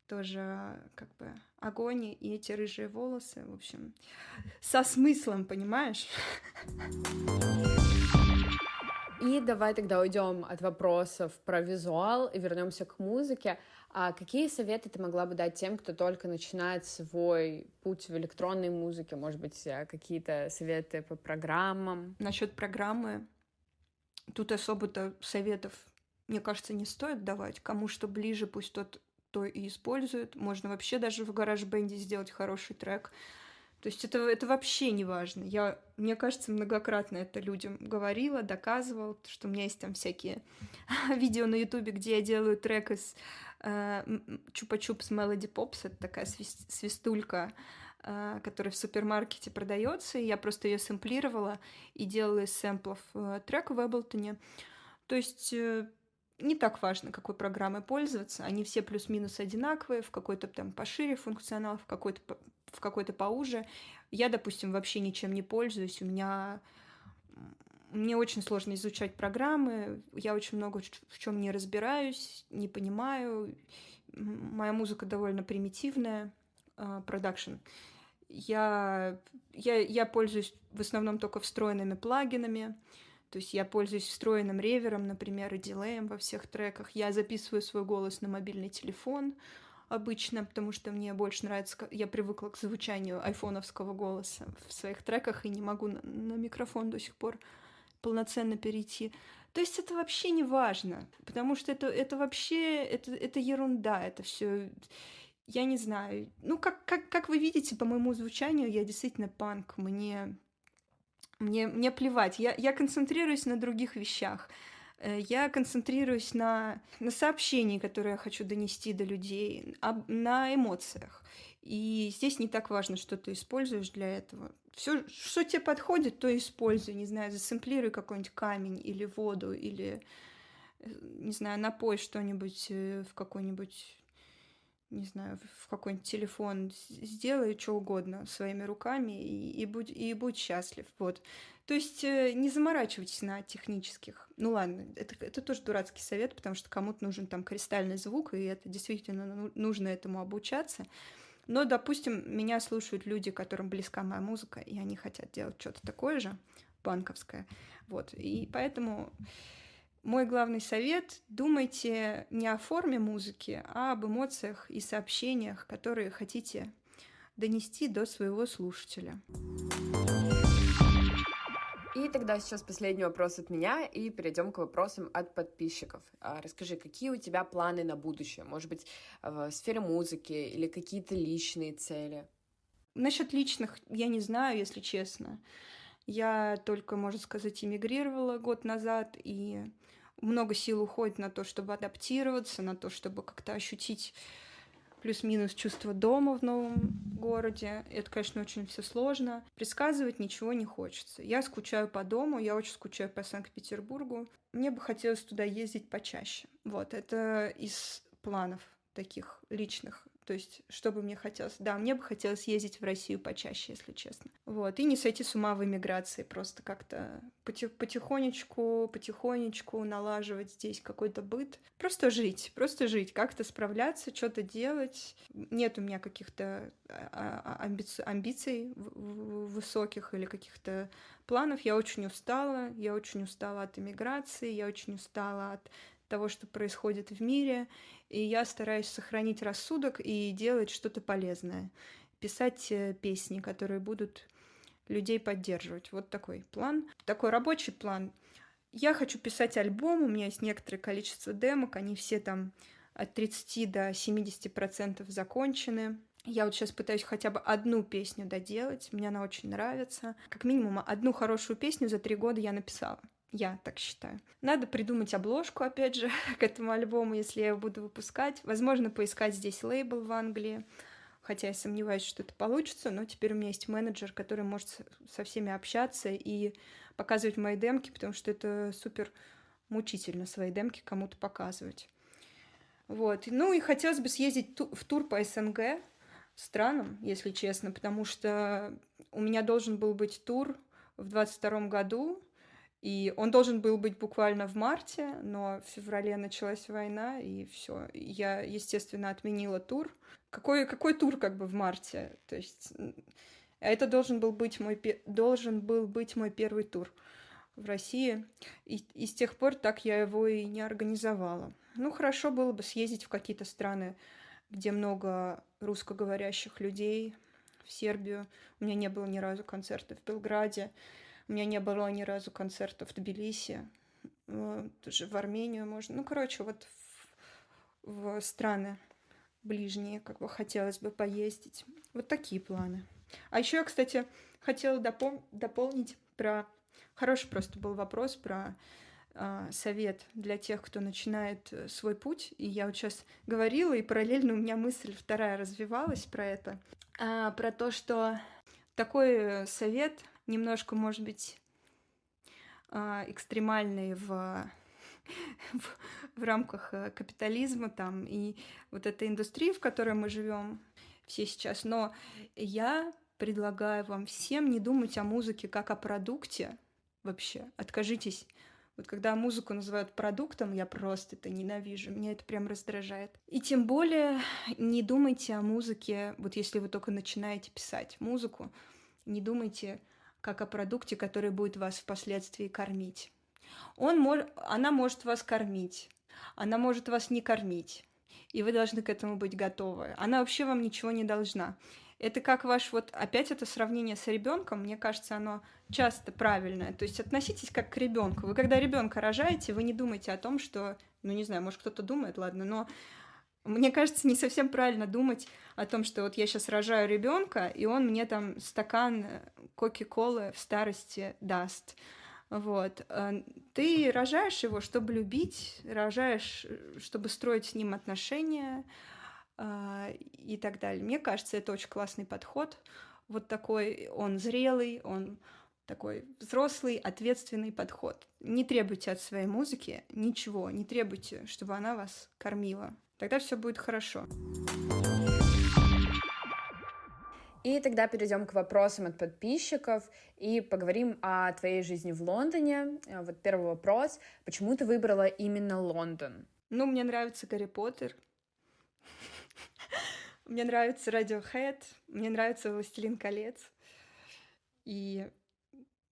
тоже как бы огонь, и эти рыжие волосы, в общем, со смыслом, понимаешь? И давай тогда уйдем от вопросов про визуал и вернемся к музыке. А какие советы ты могла бы дать тем, кто только начинает свой путь в электронной музыке? Может быть, какие-то советы по программам? Насчет программы тут особо-то советов, мне кажется, не стоит давать. Кому что ближе, пусть тот то и использует. Можно вообще даже в GarageBand сделать хороший трек. То есть это вообще не важно. Мне кажется, многократно это людям говорила, доказывала, что у меня есть там всякие видео на Ютубе, где я делаю трек из Чупа-Чупс Melody Pops. Это такая свистулька, которая в супермаркете продается, и я просто ее сэмплировала и делала из сэмплов трек в Ableton. То есть не так важно, какой программой пользоваться. Они все плюс-минус одинаковые, в какой-то там пошире функционал, в какой-то поуже. Я, допустим, вообще ничем не пользуюсь. Мне очень сложно изучать программы. Я очень много в чем не разбираюсь, не понимаю. Моя музыка довольно примитивная, продакшн. Я пользуюсь в основном только встроенными плагинами. То есть я пользуюсь встроенным ревером, например, и дилеем во всех треках. Я записываю свой голос на мобильный телефон обычно, потому что мне больше нравится... Я привыкла к звучанию айфоновского голоса в своих треках и не могу на микрофон до сих пор полноценно перейти. То есть это вообще не важно, потому что это вообще... Это ерунда, это все... Я не знаю. Ну, как вы видите, по моему звучанию, я действительно панк. Мне плевать, я концентрируюсь на других вещах. Я концентрируюсь на сообщении, которое я хочу донести до людей, на эмоциях. И здесь не так важно, что ты используешь для этого. Все, что тебе подходит, то используй. Не знаю, засэмплируй какой-нибудь камень или воду, или, не знаю, напой что-нибудь в какой-нибудь... не знаю, в какой-нибудь телефон, сделай что угодно своими руками и будь счастлив, вот. То есть не заморачивайтесь на технических. Ну ладно, это тоже дурацкий совет, потому что кому-то нужен там кристальный звук, и это действительно нужно этому обучаться. Но, допустим, меня слушают люди, которым близка моя музыка, и они хотят делать что-то такое же, панковское. Вот. И поэтому мой главный совет — думайте не о форме музыки, а об эмоциях и сообщениях, которые хотите донести до своего слушателя. И тогда сейчас последний вопрос от меня, и перейдем к вопросам от подписчиков. Расскажи, какие у тебя планы на будущее? Может быть, в сфере музыки или какие-то личные цели? Насчет личных я не знаю, если честно. Я только, можно сказать, эмигрировала год назад, и много сил уходит на то, чтобы адаптироваться, на то, чтобы как-то ощутить плюс-минус чувство дома в новом городе. Это, конечно, очень все сложно. Предсказывать ничего не хочется. Я скучаю по дому, я очень скучаю по Санкт-Петербургу. Мне бы хотелось туда ездить почаще. Вот, это из планов таких личных. То есть, что бы мне хотелось? Да, мне бы хотелось ездить в Россию почаще, если честно. Вот, и не сойти с ума в эмиграции, просто как-то потихонечку налаживать здесь какой-то быт. Просто жить, как-то справляться, что-то делать. Нет у меня каких-то амбиций высоких или каких-то планов. Я очень устала от эмиграции, я очень устала от того, что происходит в мире, и я стараюсь сохранить рассудок и делать что-то полезное. Писать песни, которые будут людей поддерживать. Вот такой план. Такой рабочий план. Я хочу писать альбом, у меня есть некоторое количество демок, они все там от 30 до 70% закончены. Я вот сейчас пытаюсь хотя бы одну песню доделать, мне она очень нравится. Как минимум одну хорошую песню за 3 года я написала. Я так считаю. Надо придумать обложку, опять же, к этому альбому, если я его буду выпускать. Возможно, поискать здесь лейбл в Англии. Хотя я сомневаюсь, что это получится, но теперь у меня есть менеджер, который может со всеми общаться и показывать мои демки, потому что это супер мучительно свои демки кому-то показывать. Вот. Ну и хотелось бы съездить в тур по СНГ странам, если честно, потому что у меня должен был быть тур в 2022 году, и он должен был быть буквально в марте, но в феврале началась война, и все. Я, естественно, отменила тур. Какой тур как бы в марте? То есть это должен был быть мой первый тур в России, и с тех пор так я его и не организовала. Ну, хорошо было бы съездить в какие-то страны, где много русскоговорящих людей, в Сербию. У меня не было ни разу концерта в Белграде. У меня не было ни разу концерта в Тбилиси, тоже в Армению можно. Ну, короче, вот в страны ближние, как бы хотелось бы поездить. Вот такие планы. А еще я, кстати, хотела дополнить про... Хороший просто был вопрос про совет для тех, кто начинает свой путь. И я вот сейчас говорила, и параллельно у меня мысль вторая развивалась про это. Про то, что такой совет... немножко, может быть, экстремальные в рамках капитализма там и вот этой индустрии, в которой мы живем все сейчас. Но я предлагаю вам всем не думать о музыке как о продукте вообще. Откажитесь. Вот когда музыку называют продуктом, я просто это ненавижу, меня это прям раздражает. И тем более не думайте о музыке, вот если вы только начинаете писать музыку, не думайте как о продукте, который будет вас впоследствии кормить. Она может вас кормить, она может вас не кормить, и вы должны к этому быть готовы. Она вообще вам ничего не должна. Это как ваш, вот опять это сравнение с ребенком, мне кажется, оно часто правильное. То есть относитесь как к ребенку. Вы когда ребенка рожаете, вы не думаете о том, что, ну не знаю, может кто-то думает, ладно, но мне кажется, не совсем правильно думать о том, что вот я сейчас рожаю ребенка, и он мне там стакан кока-колы в старости даст. Вот. Ты рожаешь его, чтобы любить, рожаешь, чтобы строить с ним отношения и так далее. Мне кажется, это очень классный подход. Вот такой он зрелый, он такой взрослый, ответственный подход. Не требуйте от своей музыки ничего, не требуйте, чтобы она вас кормила. Тогда все будет хорошо. И тогда перейдем к вопросам от подписчиков и поговорим о твоей жизни в Лондоне. Вот первый вопрос. Почему ты выбрала именно Лондон? Ну, мне нравится Гарри Поттер. Мне нравится Radiohead, мне нравится «Властелин колец». И,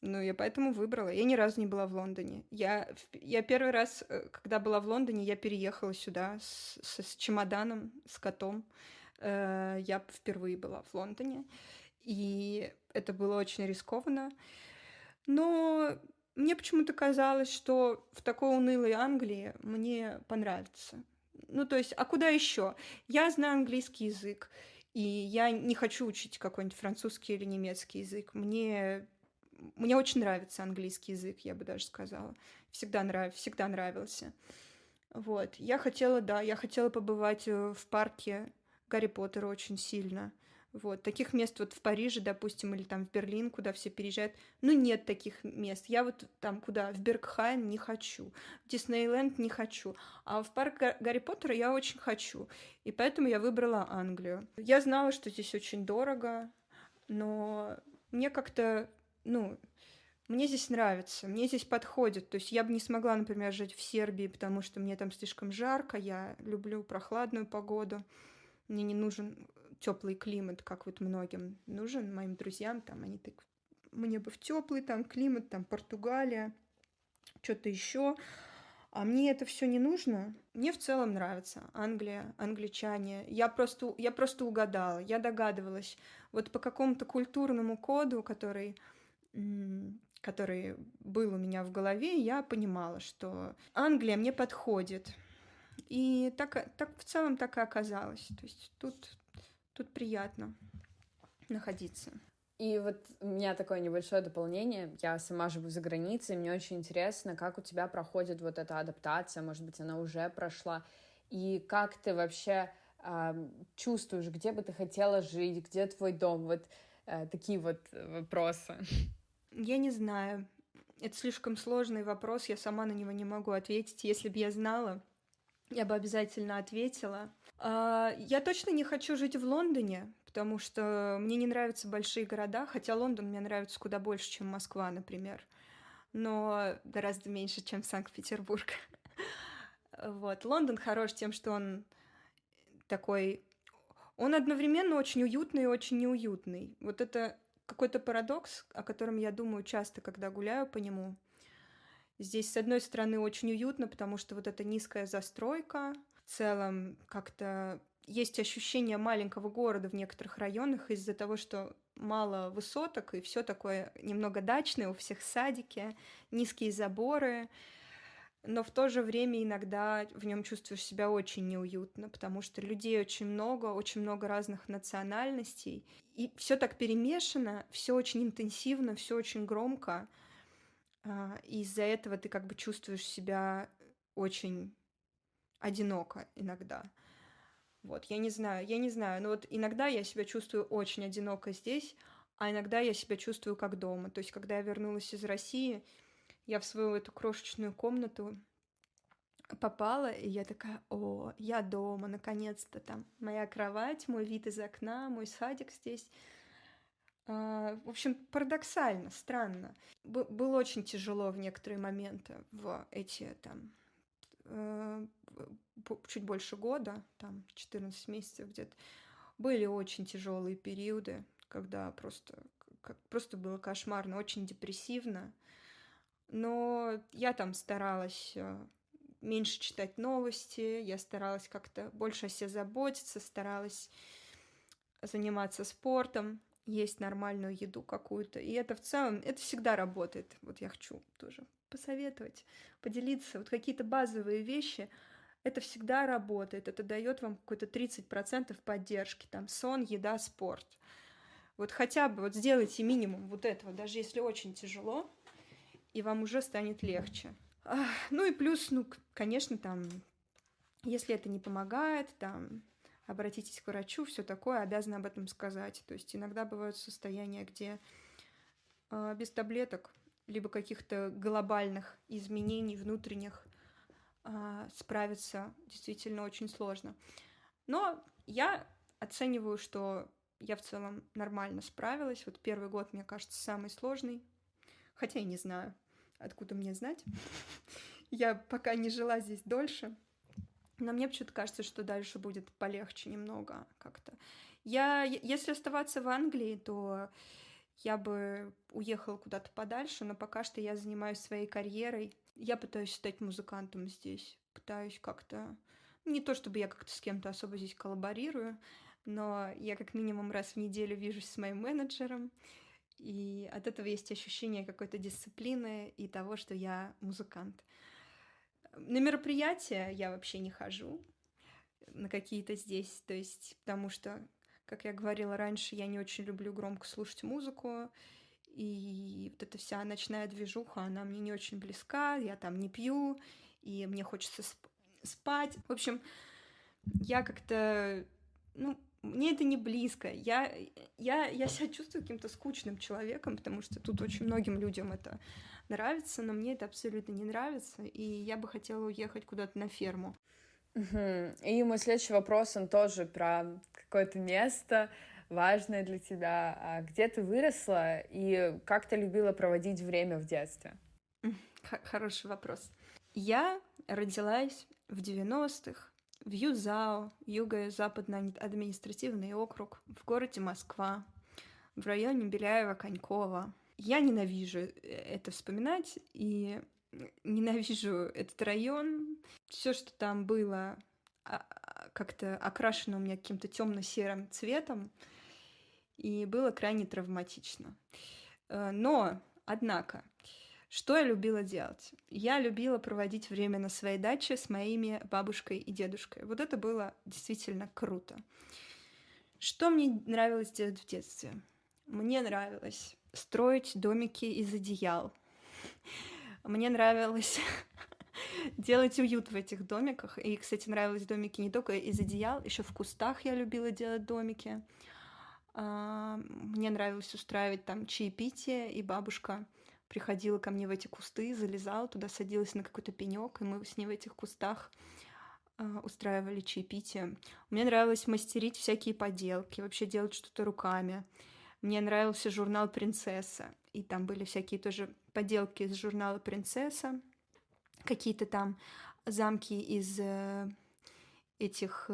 ну, я поэтому выбрала. Я ни разу не была в Лондоне. Я первый раз, когда была в Лондоне, я переехала сюда с чемоданом, с котом. Я впервые была в Лондоне, и это было очень рискованно. Но мне почему-то казалось, что в такой унылой Англии мне понравится. Ну, то есть, а куда еще? Я знаю английский язык, и я не хочу учить какой-нибудь французский или немецкий язык. Мне очень нравится английский язык, я бы даже сказала. Всегда нравился. Вот. Я хотела побывать в парке Гарри Поттера очень сильно. Вот. Таких мест вот в Париже, допустим, или там в Берлин, куда все переезжают, ну, нет таких мест. Я вот там куда? В Бергхайм не хочу, в Диснейленд не хочу, а в парк Гарри Поттера я очень хочу. И поэтому я выбрала Англию. Я знала, что здесь очень дорого, но мне как-то, ну, мне здесь нравится, мне здесь подходит. То есть я бы не смогла, например, жить в Сербии, потому что мне там слишком жарко, я люблю прохладную погоду. Мне не нужен теплый климат, как вот многим нужен, моим друзьям, там они так, мне бы в теплый там климат, там Португалия, что-то еще. А мне это все не нужно. Мне в целом нравится Англия, англичане. Я просто угадала, я догадывалась. Вот по какому-то культурному коду, который был у меня в голове, я понимала, что Англия мне подходит. И так в целом так и оказалось. То есть тут приятно находиться. И вот у меня такое небольшое дополнение. Я сама живу за границей, мне очень интересно, как у тебя проходит вот эта адаптация, может быть, она уже прошла, и как ты вообще чувствуешь, где бы ты хотела жить, где твой дом, вот такие вот вопросы. Я не знаю. Это слишком сложный вопрос, я сама на него не могу ответить. Если бы я знала, я бы обязательно ответила. Я точно не хочу жить в Лондоне, потому что мне не нравятся большие города, хотя Лондон мне нравится куда больше, чем Москва, например, но гораздо меньше, чем Санкт-Петербург. Вот. Лондон хорош тем, что он такой... Он одновременно очень уютный и очень неуютный. Вот это какой-то парадокс, о котором я думаю часто, когда гуляю по нему. Здесь, с одной стороны, очень уютно, потому что вот эта низкая застройка, в целом как-то есть ощущение маленького города в некоторых районах из-за того, что мало высоток, и все такое немного дачное, у всех садики, низкие заборы, но в то же время иногда в нем чувствуешь себя очень неуютно, потому что людей очень много разных национальностей, и все так перемешано, все очень интенсивно, все очень громко, и из-за этого ты как бы чувствуешь себя очень одиноко иногда. Вот, я не знаю, но вот иногда я себя чувствую очень одиноко здесь, а иногда я себя чувствую как дома. То есть, когда я вернулась из России, я в свою эту крошечную комнату попала, и я такая: о, я дома, наконец-то, там моя кровать, мой вид из окна, мой садик здесь. В общем, парадоксально, странно. Было очень тяжело в некоторые моменты, в эти там чуть больше года, там 14 месяцев где-то. Были очень тяжелые периоды, когда просто было кошмарно, очень депрессивно. Но я там старалась меньше читать новости, я старалась как-то больше о себе заботиться, старалась заниматься спортом, есть нормальную еду какую-то. И это в целом, это всегда работает. Вот я хочу тоже посоветовать, поделиться. Вот какие-то базовые вещи, это всегда работает. Это дает вам какой-то 30% поддержки. Там сон, еда, спорт. Вот хотя бы вот сделайте минимум вот этого, даже если очень тяжело, и вам уже станет легче. Ну и плюс, ну, конечно, там, если это не помогает, там, обратитесь к врачу, все такое, обязана об этом сказать. То есть иногда бывают состояния, где без таблеток, либо каких-то глобальных изменений внутренних справиться действительно очень сложно. Но я оцениваю, что я в целом нормально справилась. Вот первый год, мне кажется, самый сложный. Хотя я не знаю, откуда мне знать. Я пока не жила здесь дольше. Но мне почему-то кажется, что дальше будет полегче немного как-то. Если оставаться в Англии, то я бы уехала куда-то подальше, но пока что я занимаюсь своей карьерой. Я пытаюсь стать музыкантом здесь. Пытаюсь как-то... Не то чтобы я как-то с кем-то особо здесь коллаборирую, но я как минимум раз в неделю вижусь с моим менеджером, и от этого есть ощущение какой-то дисциплины и того, что я музыкант. На мероприятия я вообще не хожу, на какие-то здесь, то есть потому что, как я говорила раньше, я не очень люблю громко слушать музыку, и вот эта вся ночная движуха, она мне не очень близка, я там не пью, и мне хочется спать. В общем, я как-то, ну, мне это не близко. Я себя чувствую каким-то скучным человеком, потому что тут очень многим людям это нравится, но мне это абсолютно не нравится, и я бы хотела уехать куда-то на ферму. Мгм. И мой следующий вопрос, он тоже про какое-то место важное для тебя. Где ты выросла и как ты любила проводить время в детстве? Хороший вопрос. Я родилась в 90-х в Юзао, Юго-Западный административный округ, в городе Москва, в районе Беляева-Конькова. Я ненавижу это вспоминать и ненавижу этот район. Все, что там было, как-то окрашено у меня каким-то темно-серым цветом, и было крайне травматично. Но, однако, что я любила делать? Я любила проводить время на своей даче с моими бабушкой и дедушкой. Вот это было действительно круто. Что мне нравилось делать в детстве? Мне нравилось строить домики из одеял. Мне нравилось делать уют в этих домиках. И, кстати, нравились домики не только из одеял, еще в кустах я любила делать домики. Мне нравилось устраивать там чаепитие, и бабушка приходила ко мне в эти кусты, залезала туда, садилась на какой-то пенек, и мы с ней в этих кустах устраивали чаепитие. Мне нравилось мастерить всякие поделки, вообще делать что-то руками. Мне нравился журнал «Принцесса», и там были всякие тоже поделки из журнала «Принцесса», какие-то там замки из этих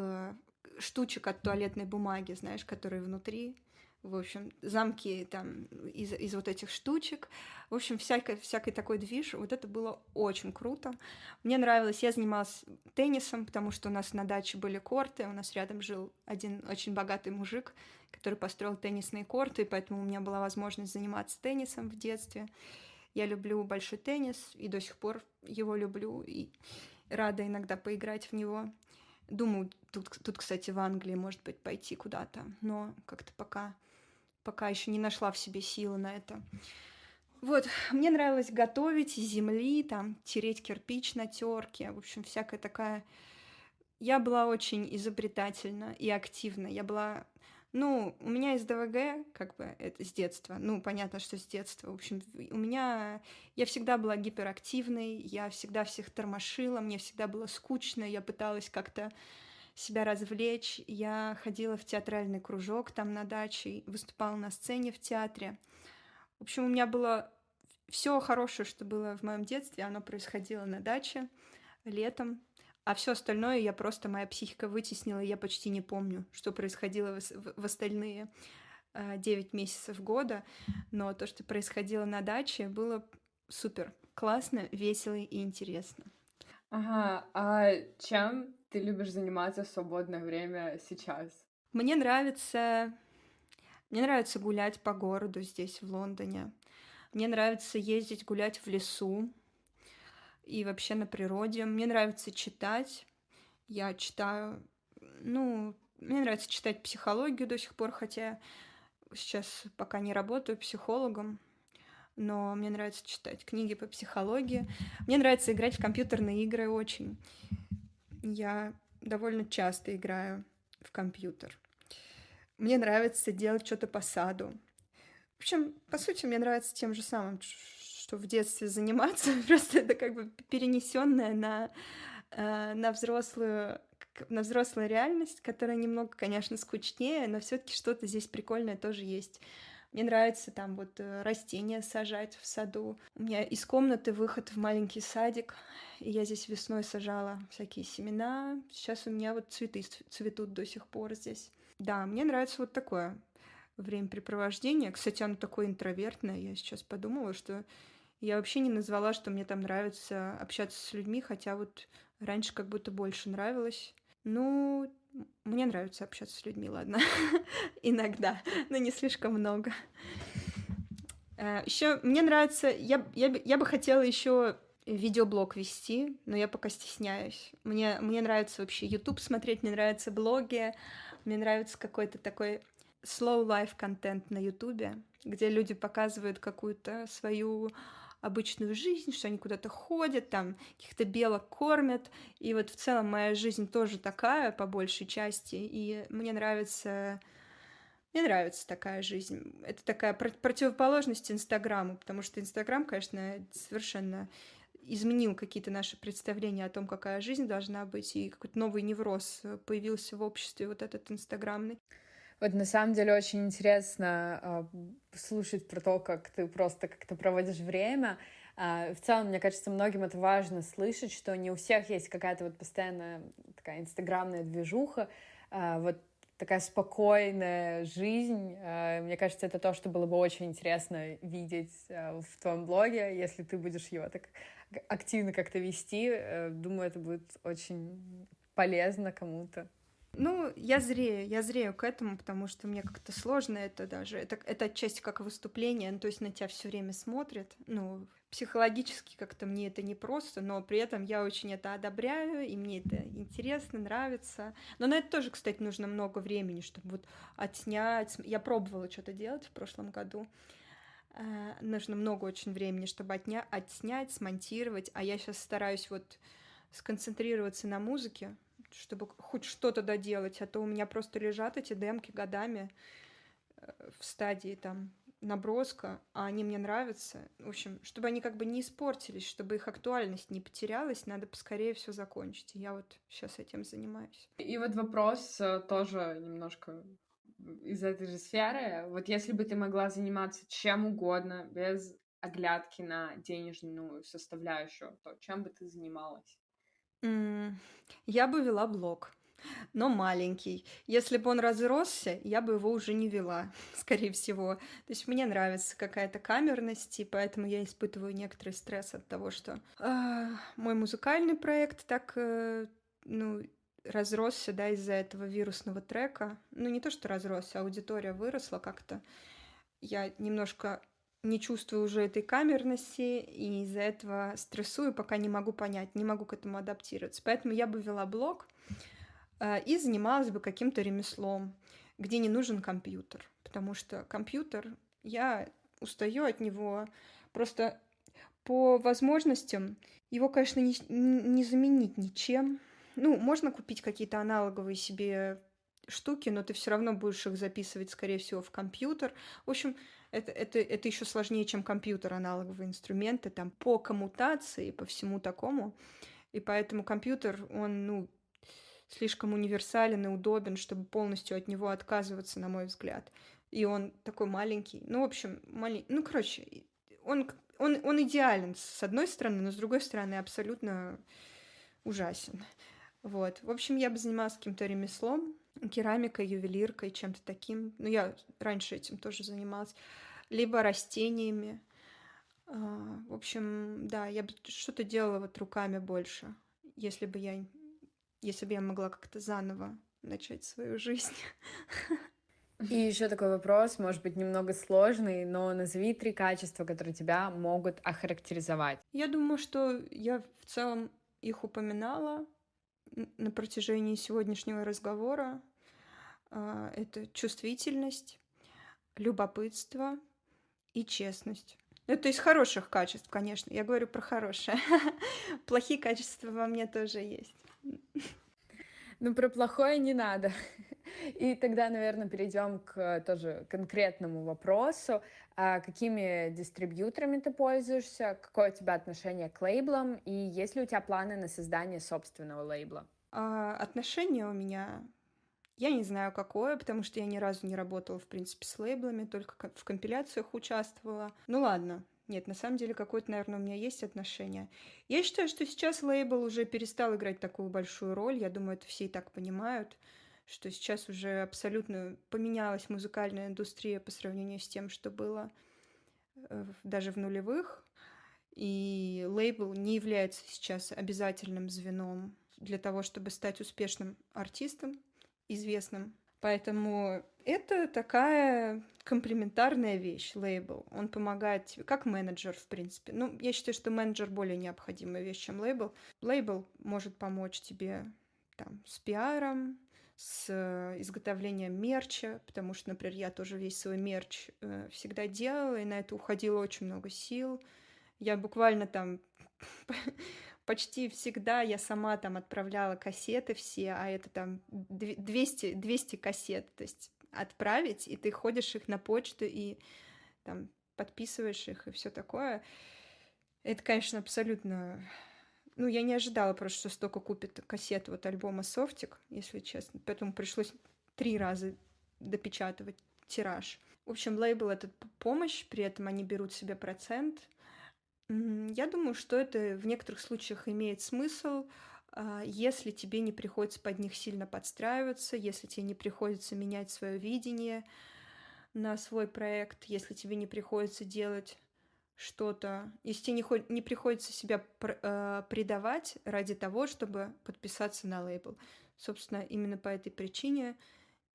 штучек от туалетной бумаги, знаешь, которые внутри. В общем, замки там из вот этих штучек. В общем, всякой такой движ. Вот это было очень круто. Мне нравилось, я занималась теннисом, потому что у нас на даче были корты, у нас рядом жил один очень богатый мужик, который построил теннисные корты, и поэтому у меня была возможность заниматься теннисом в детстве. Я люблю большой теннис, и до сих пор его люблю, и рада иногда поиграть в него. Думаю, тут, кстати, в Англии, может быть, пойти куда-то, но как-то пока еще не нашла в себе силы на это. Вот, мне нравилось готовить из земли, там, тереть кирпич на терке, в общем, всякая такая... Я была очень изобретательна и активна. Я была... Ну, у меня из ДВГ, как бы, это с детства. Ну, понятно, что с детства. В общем, у меня... Я всегда была гиперактивной, я всегда всех тормошила, мне всегда было скучно, я пыталась как-то себя развлечь. Я ходила в театральный кружок там на даче, выступала на сцене в театре. В общем, у меня было все хорошее, что было в моем детстве, оно происходило на даче летом. А все остальное моя психика вытеснила, и я почти не помню, что происходило в остальные 9 месяцев года. Но то, что происходило на даче, было супер классно, весело и интересно. Ага, а чем ты любишь заниматься в свободное время сейчас? Мне нравится гулять по городу здесь, в Лондоне. Мне нравится ездить гулять в лесу и вообще на природе. Мне нравится читать. Я читаю, мне нравится читать психологию до сих пор, хотя сейчас пока не работаю психологом, но мне нравится читать книги по психологии. Мне нравится играть в компьютерные игры очень. Я довольно часто играю в компьютер. Мне нравится делать что-то по саду. В общем, по сути, мне нравится тем же самым, что в детстве заниматься. Просто это как бы перенесенное на взрослую реальность, которая немного, конечно, скучнее, но все-таки что-то здесь прикольное тоже есть. Мне нравится там вот растения сажать в саду. У меня из комнаты выход в маленький садик, и я здесь весной сажала всякие семена. Сейчас у меня вот цветы цветут до сих пор здесь. Да, мне нравится вот такое времяпрепровождение. Кстати, оно такое интровертное. Я сейчас подумала, что я вообще не назвала, что мне там нравится общаться с людьми, хотя вот раньше как будто больше нравилось. Ну, мне нравится общаться с людьми, ладно. Иногда, но не слишком много. Еще мне нравится, я бы хотела еще видеоблог вести, но я пока стесняюсь. Мне нравится вообще YouTube смотреть, мне нравятся блоги, мне нравится какой-то такой slow life контент на YouTube, где люди показывают какую-то свою обычную жизнь, что они куда-то ходят, там каких-то белок кормят. И вот в целом моя жизнь тоже такая, по большей части. И мне нравится такая жизнь. Это такая противоположность Инстаграму, потому что Инстаграм, конечно, совершенно изменил какие-то наши представления о том, какая жизнь должна быть, и какой-то новый невроз появился в обществе, вот этот инстаграмный. Вот на самом деле очень интересно слушать про то, как ты просто как-то проводишь время. В целом, мне кажется, многим это важно слышать, что не у всех есть какая-то вот постоянная такая инстаграмная движуха, вот такая спокойная жизнь. Мне кажется, это то, что было бы очень интересно видеть в твоем блоге, если ты будешь его так активно как-то вести. Думаю, это будет очень полезно кому-то. Ну, я зрею к этому, потому что мне как-то сложно это даже. Это отчасти как выступление, ну, то есть на тебя все время смотрят. Ну, психологически как-то мне это непросто, но при этом я очень это одобряю, и мне это интересно, нравится. Но на это тоже, кстати, нужно много времени, чтобы вот отснять. Я пробовала что-то делать в прошлом году. Нужно много очень времени, чтобы отснять, смонтировать. А я сейчас стараюсь вот сконцентрироваться на музыке, чтобы хоть что-то доделать, а то у меня просто лежат эти демки годами в стадии там наброска, а они мне нравятся. В общем, чтобы они как бы не испортились, чтобы их актуальность не потерялась, надо поскорее все закончить. И я вот сейчас этим занимаюсь. И вот вопрос тоже немножко из этой же сферы. Вот если бы ты могла заниматься чем угодно, без оглядки на денежную составляющую, то чем бы ты занималась? Я бы вела блог, но маленький. Если бы он разросся, я бы его уже не вела, скорее всего. То есть мне нравится какая-то камерность, и поэтому я испытываю некоторый стресс от того, что мой музыкальный проект так, ну, разросся, да, из-за этого вирусного трека. Ну, не то, что разросся, аудитория выросла как-то. Я немножко не чувствую уже этой камерности, и из-за этого стрессую, пока не могу понять, не могу к этому адаптироваться. Поэтому я бы вела блог и занималась бы каким-то ремеслом, где не нужен компьютер. Потому что компьютер, я устаю от него. Просто по возможностям его, конечно, не заменить ничем. Ну, можно купить какие-то аналоговые себе штуки, но ты все равно будешь их записывать, скорее всего, в компьютер. В общем, это еще сложнее, чем компьютер, аналоговые инструменты, там по коммутации, по всему такому. И поэтому компьютер, он, ну, слишком универсален и удобен, чтобы полностью от него отказываться, на мой взгляд. И он такой маленький. Ну, в общем, ну, короче, он идеален с одной стороны, но с другой стороны абсолютно ужасен. Вот. В общем, я бы занималась каким-то ремеслом, керамикой, ювелиркой, чем-то таким. Ну, я раньше этим тоже занималась. Либо растениями. В общем, да, я бы что-то делала вот руками больше, если бы я могла как-то заново начать свою жизнь. И еще такой вопрос, может быть, немного сложный, но назови 3 качества, которые тебя могут охарактеризовать. Я думаю, что я в целом их упоминала на протяжении сегодняшнего разговора. Это чувствительность, любопытство и честность. Это из хороших качеств, конечно. Я говорю про хорошие. Плохие качества во мне тоже есть. Ну, про плохое не надо. И тогда, наверное, перейдем к тоже конкретному вопросу. Какими дистрибьюторами ты пользуешься? Какое у тебя отношение к лейблам? И есть ли у тебя планы на создание собственного лейбла? Отношения у меня Я не знаю, какое, потому что я ни разу не работала, в принципе, с лейблами, только в компиляциях участвовала. Ну ладно. Нет, на самом деле какое-то, наверное, у меня есть отношение. Я считаю, что сейчас лейбл уже перестал играть такую большую роль. Я думаю, это все и так понимают, что сейчас уже абсолютно поменялась музыкальная индустрия по сравнению с тем, что было даже в нулевых. И лейбл не является сейчас обязательным звеном для того, чтобы стать успешным артистом, известным. Поэтому это такая комплементарная вещь, лейбл. Он помогает тебе, как менеджер, в принципе. Ну, я считаю, что менеджер более необходимая вещь, чем лейбл. Лейбл может помочь тебе там, с пиаром, с изготовлением мерча, потому что, например, я тоже весь свой мерч всегда делала, и на это уходило очень много сил. Я буквально там почти всегда я сама там отправляла кассеты все, а это там 200 кассет, то есть отправить, и ты ходишь их на почту и там подписываешь их и все такое. Это, конечно, абсолютно... Ну, я не ожидала просто, что столько купит кассет вот альбома «Софтик», если честно. Поэтому пришлось 3 раза допечатывать тираж. В общем, лейбл — это помощь, при этом они берут себе процент. Я думаю, что это в некоторых случаях имеет смысл, если тебе не приходится под них сильно подстраиваться, если тебе не приходится менять свое видение на свой проект, если тебе не приходится делать что-то, если тебе не приходится себя предавать ради того, чтобы подписаться на лейбл. Собственно, именно по этой причине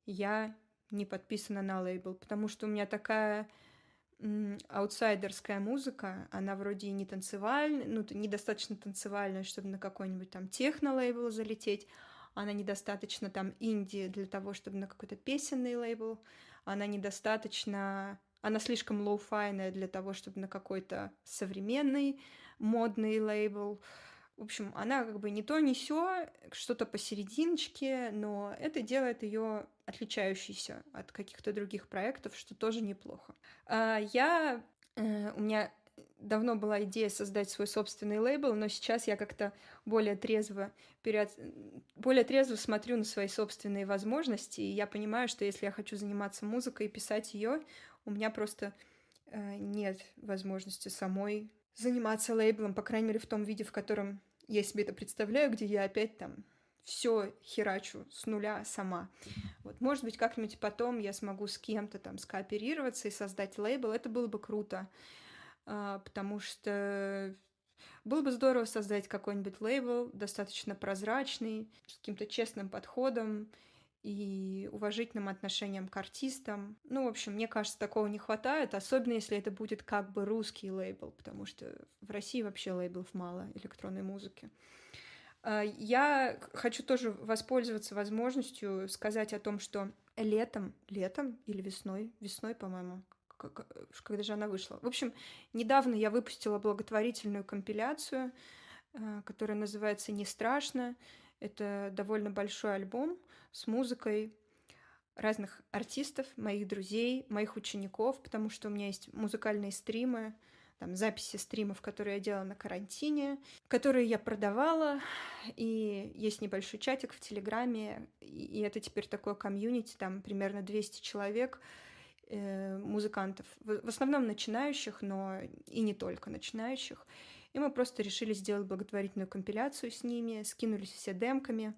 я не подписана на лейбл, потому что у меня такая аутсайдерская музыка, она вроде и не танцевальная, ну, недостаточно танцевальная, чтобы на какой-нибудь там техно-лейбл залететь, она недостаточно там инди для того, чтобы на какой-то песенный лейбл, она недостаточно, она слишком лоу-файная для того, чтобы на какой-то современный модный лейбл. В общем, она как бы не то, не сё, что-то посерединочке, но это делает ее отличающейся от каких-то других проектов, что тоже неплохо. У меня давно была идея создать свой собственный лейбл, но сейчас я как-то более трезво смотрю на свои собственные возможности, и я понимаю, что если я хочу заниматься музыкой и писать ее, у меня просто нет возможности самой заниматься лейблом, по крайней мере, в том виде, в котором я себе это представляю, где я опять там все херачу с нуля сама. Вот, может быть, как-нибудь потом я смогу с кем-то там скооперироваться и создать лейбл. Это было бы круто, потому что было бы здорово создать какой-нибудь лейбл, достаточно прозрачный, с каким-то честным подходом и уважительным отношением к артистам. Ну, в общем, мне кажется, такого не хватает, особенно если это будет как бы русский лейбл, потому что в России вообще лейблов мало электронной музыки. Я хочу тоже воспользоваться возможностью сказать о том, что летом или весной, по-моему, когда же она вышла. В общем, недавно я выпустила благотворительную компиляцию, которая называется «Не страшно». Это довольно большой альбом с музыкой разных артистов, моих друзей, моих учеников, потому что у меня есть музыкальные стримы, там записи стримов, которые я делала на карантине, которые я продавала, и есть небольшой чатик в Телеграме, и это теперь такое комьюнити, там примерно 200 человек, музыкантов, в основном начинающих, но и не только начинающих. И мы просто решили сделать благотворительную компиляцию с ними, скинулись все демками.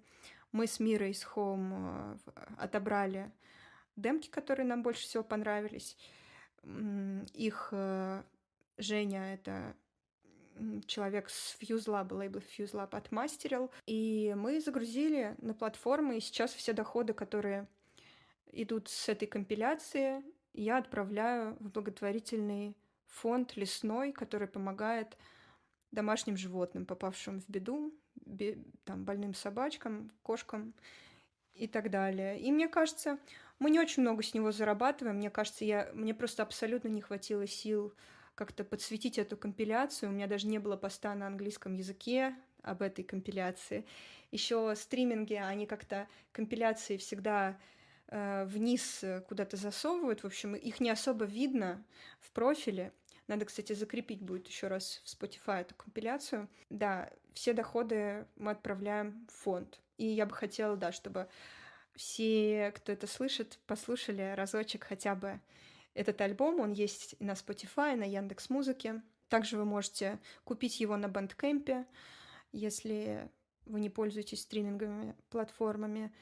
Мы с Мирой из Home отобрали демки, которые нам больше всего понравились. Их Женя — это человек с FuseLab, лейбл FuseLab, отмастерил. И мы загрузили на платформы, и сейчас все доходы, которые идут с этой компиляции, я отправляю в благотворительный фонд лесной, который помогает домашним животным, попавшим в беду, там, больным собачкам, кошкам и так далее. И мне кажется, мы не очень много с него зарабатываем. Мне кажется, мне просто абсолютно не хватило сил как-то подсветить эту компиляцию. У меня даже не было поста на английском языке об этой компиляции. Еще стриминги, они как-то компиляции всегда вниз куда-то засовывают. В общем, их не особо видно в профиле. Надо, кстати, закрепить будет еще раз в Spotify эту компиляцию. Да, все доходы мы отправляем в фонд. И я бы хотела, да, чтобы все, кто это слышит, послушали разочек хотя бы этот альбом. Он есть и на Spotify, и на Яндекс.Музыке. Также вы можете купить его на Bandcamp, если вы не пользуетесь стриминговыми платформами.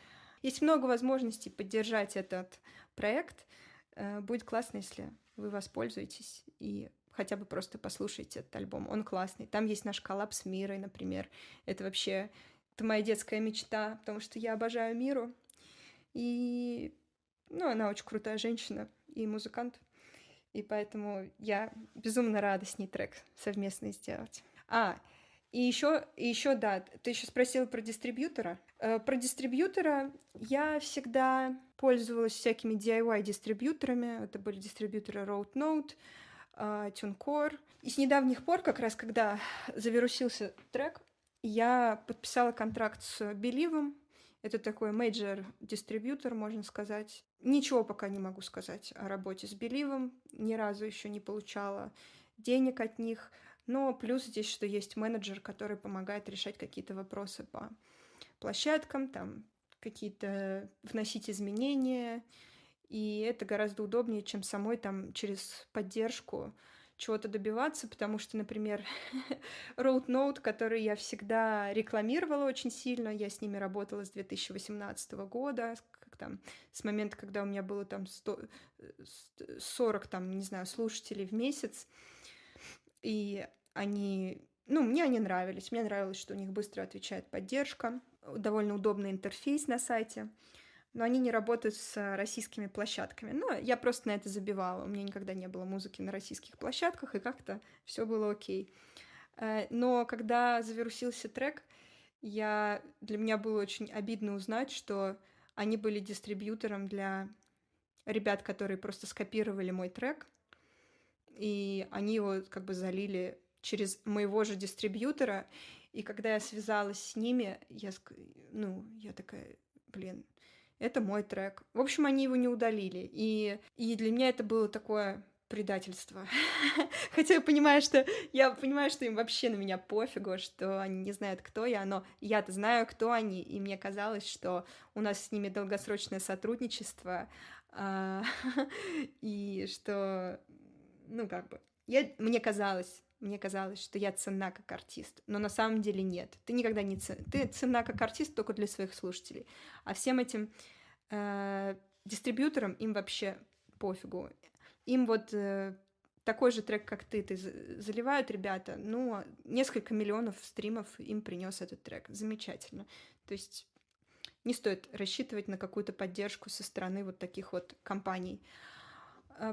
Есть много возможностей поддержать этот проект. Будет классно, если вы воспользуетесь и хотя бы просто послушайте этот альбом. Он классный. Там есть наш коллаб с Мирой, например. Это вообще моя детская мечта, потому что я обожаю Миру. И она очень крутая женщина и музыкант. И поэтому я безумно рада с ней трек совместный сделать. И еще, да, ты еще спросила про дистрибьютора. Про дистрибьютора я всегда пользовалась всякими DIY-дистрибьюторами. Это были дистрибьюторы Road Note, TuneCore. И с недавних пор, как раз когда завирусился трек, я подписала контракт с Believe. Это такой мейджор-дистрибьютор, можно сказать. Ничего пока не могу сказать о работе с Believe. Ни разу еще не получала денег от них. Но плюс здесь, что есть менеджер, который помогает решать какие-то вопросы по площадкам, там какие-то вносить изменения. И это гораздо удобнее, чем самой там через поддержку чего-то добиваться, потому что, например, Road Note, который я всегда рекламировала очень сильно, я с ними работала с 2018 года, с момента, когда у меня было там 40, там, не знаю, слушателей в месяц, и мне они нравились. Мне нравилось, что у них быстро отвечает поддержка, довольно удобный интерфейс на сайте, но они не работают с российскими площадками. Я просто на это забивала. У меня никогда не было музыки на российских площадках, и как-то все было окей. Но когда завирусился трек, для меня было очень обидно узнать, что они были дистрибьютором для ребят, которые просто скопировали мой трек, и они его как бы залили через моего же дистрибьютора. И когда я связалась с ними, я такая, это мой трек. В общем, они его не удалили. И для меня это было такое предательство. Хотя я понимаю, что им вообще на меня пофигу, что они не знают, кто я, но я-то знаю, кто они, и мне казалось, что у нас с ними долгосрочное сотрудничество, и что, мне казалось, что я ценна как артист, но на самом деле нет. Ты никогда не ценна. Ты ценна как артист только для своих слушателей. А всем этим дистрибьюторам им вообще пофигу. Им такой же трек, как ты заливают ребята, несколько миллионов стримов им принес этот трек. Замечательно. То есть не стоит рассчитывать на какую-то поддержку со стороны вот таких вот компаний.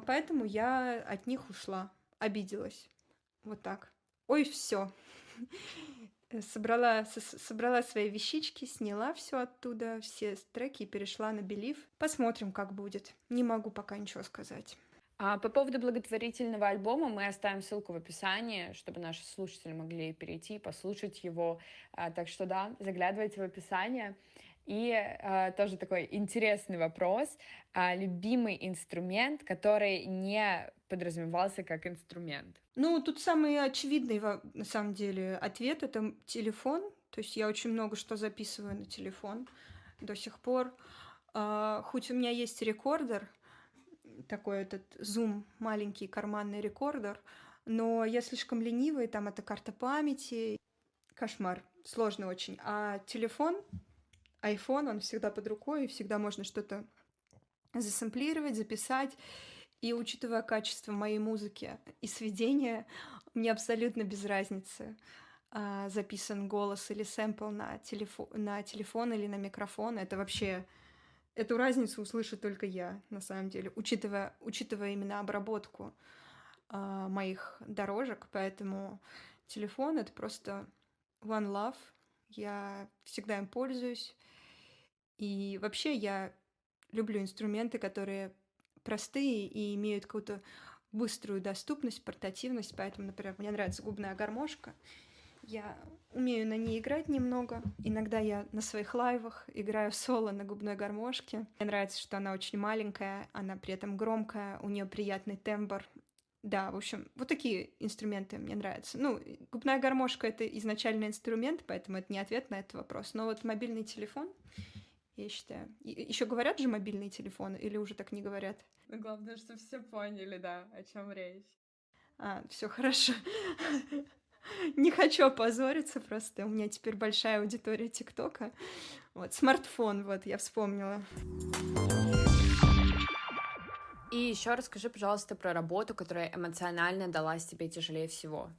Поэтому я от них ушла, обиделась. Вот так. Ой, все. Собрала свои вещички, сняла все оттуда, все треки и перешла на Believe. Посмотрим, как будет. Не могу пока ничего сказать. По поводу благотворительного альбома мы оставим ссылку в описании, чтобы наши слушатели могли перейти, послушать его. Так что да, заглядывайте в описание. И тоже такой интересный вопрос. Любимый инструмент, который не подразумевался как инструмент? Тут самый очевидный, на самом деле, ответ — это телефон. То есть я очень много что записываю на телефон до сих пор. Хоть у меня есть рекордер, такой этот Zoom, маленький карманный рекордер, но я слишком ленивая, там это карта памяти. Кошмар, сложно очень. А телефон, iPhone, он всегда под рукой, и всегда можно что-то засэмплировать, записать. И учитывая качество моей музыки и сведения, мне абсолютно без разницы, записан голос или сэмпл на телефон или на микрофон. Это вообще... Эту разницу услышу только я, на самом деле, учитывая именно обработку моих дорожек. Поэтому телефон — это просто one love. Я всегда им пользуюсь. И вообще я люблю инструменты, которые простые и имеют какую-то быструю доступность, портативность. Поэтому, например, мне нравится губная гармошка. Я умею на ней играть немного. Иногда я на своих лайвах играю соло на губной гармошке. Мне нравится, что она очень маленькая, она при этом громкая, у нее приятный тембр. Да, в общем, вот такие инструменты мне нравятся. Губная гармошка — это изначальный инструмент, поэтому это не ответ на этот вопрос. Но вот мобильный телефон я считаю. Еще говорят же мобильные телефоны или уже так не говорят? Ну, главное, что все поняли, да, о чем речь. Все хорошо. Не хочу опозориться просто. У меня теперь большая аудитория ТикТока. Вот, смартфон, вот, я вспомнила. И еще расскажи, пожалуйста, про работу, которая эмоционально далась тебе тяжелее всего.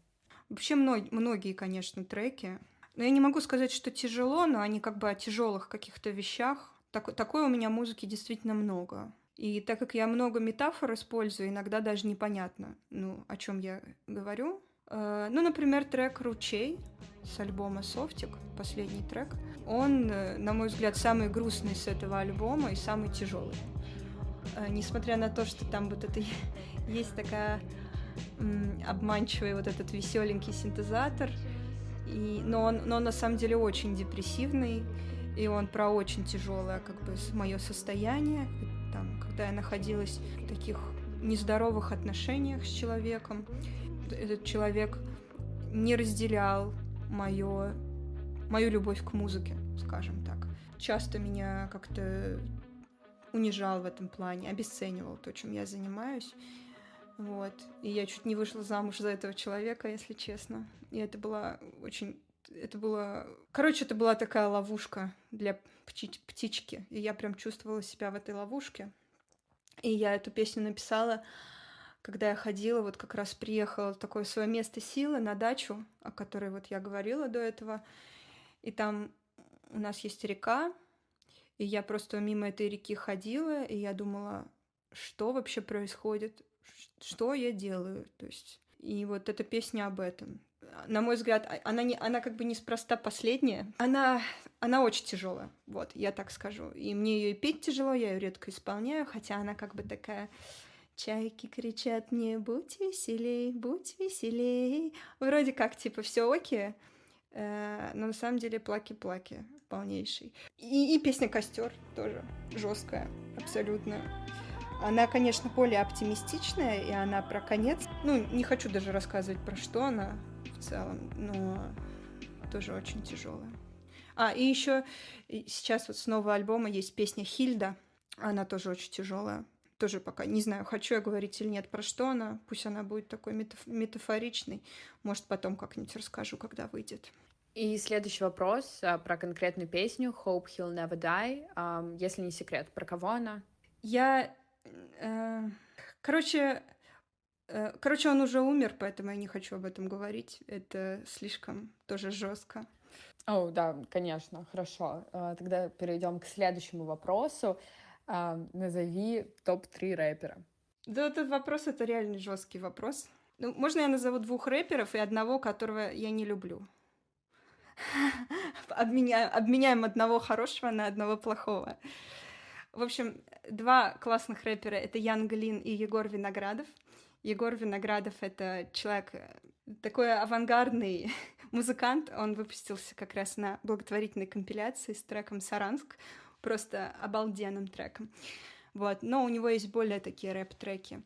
Вообще многие, конечно, треки. Но я не могу сказать, что тяжело, но они как бы о тяжелых каких-то вещах. Такой у меня музыки действительно много. И так как я много метафор использую, иногда даже непонятно, о чем я говорю. Например, трек «Ручей» с альбома «Софтик», последний трек. Он, на мой взгляд, самый грустный с этого альбома и самый тяжелый. Несмотря на то, что там вот это есть такая обманчивый вот этот веселенький синтезатор, но он на самом деле очень депрессивный, и он про очень тяжелое как бы мое состояние, там, когда я находилась в таких нездоровых отношениях с человеком. Этот человек не разделял мою любовь к музыке, скажем так. Часто меня как-то унижал в этом плане, обесценивал то, чем я занимаюсь. Вот. И я чуть не вышла замуж за этого человека, если честно. И это была такая ловушка для птички. И я прям чувствовала себя в этой ловушке. И я эту песню написала, когда я ходила, вот как раз приехала в такое свое место силы на дачу, о которой вот я говорила до этого. И там у нас есть река, и я просто мимо этой реки ходила, и я думала, что вообще происходит, что я делаю. То есть, и вот эта песня об этом. На мой взгляд, она как бы неспроста последняя. Она очень тяжелая, вот, я так скажу. И мне ее и петь тяжело, я ее редко исполняю, хотя она как бы такая... Чайки кричат мне: будь веселей. Вроде как, типа, все окей, но на самом деле плаки-плаки полнейший. И песня «Костер» тоже жесткая, абсолютно. Она, конечно, более оптимистичная, и она про конец. Не хочу даже рассказывать, про что она в целом, но тоже очень тяжелая. И еще сейчас вот с нового альбома есть песня «Хильда». Она тоже очень тяжелая. Тоже пока не знаю, хочу я говорить или нет, про что она. Пусть она будет такой метафоричной. Может, потом как-нибудь расскажу, когда выйдет. И следующий вопрос про конкретную песню «Hope He'll Never Die». Если не секрет, про кого она? Короче, он уже умер, поэтому я не хочу об этом говорить. Это слишком тоже жестко. Да, конечно, хорошо. Тогда перейдем к следующему вопросу. Назови топ-3 рэпера. Да, этот вопрос — это реально жесткий вопрос. Можно я назову 2 рэперов и одного, которого я не люблю? Обменяем одного хорошего на одного плохого. В общем, 2 классных рэпера — это Ян Глин и Егор Виноградов. Егор Виноградов — это человек, такой авангардный музыкант. Он выпустился как раз на благотворительной компиляции с треком «Саранск». Просто обалденным треком. Вот. Но у него есть более такие рэп-треки.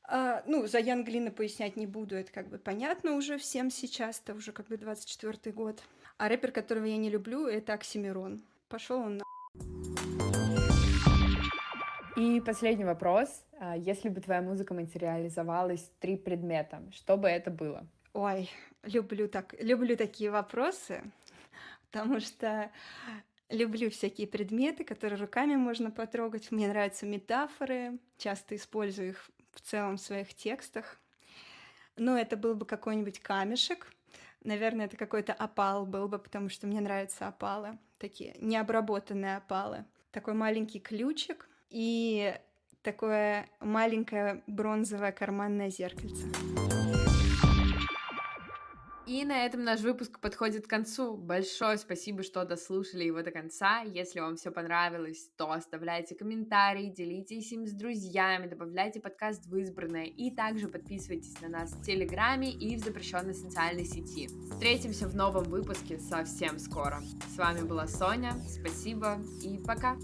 За Ян Глина пояснять не буду, это как бы понятно уже всем сейчас, это уже как бы 24-й год. А рэпер, которого я не люблю, это Оксимирон. Пошел он на... И последний вопрос. Если бы твоя музыка материализовалась в 3 предмета, что бы это было? Ой, люблю такие вопросы, потому что люблю всякие предметы, которые руками можно потрогать. Мне нравятся метафоры, часто использую их в целом в своих текстах. Это был бы какой-нибудь камешек. Наверное, это какой-то опал был бы, потому что мне нравятся опалы, такие необработанные опалы. Такой маленький ключик и такое маленькое бронзовое карманное зеркальце. И на этом наш выпуск подходит к концу. Большое спасибо, что дослушали его до конца. Если вам все понравилось, то оставляйте комментарии, делитесь им с друзьями, добавляйте подкаст в избранное и также подписывайтесь на нас в Телеграме и в запрещенной социальной сети. Встретимся в новом выпуске совсем скоро. С вами была Соня, спасибо и пока!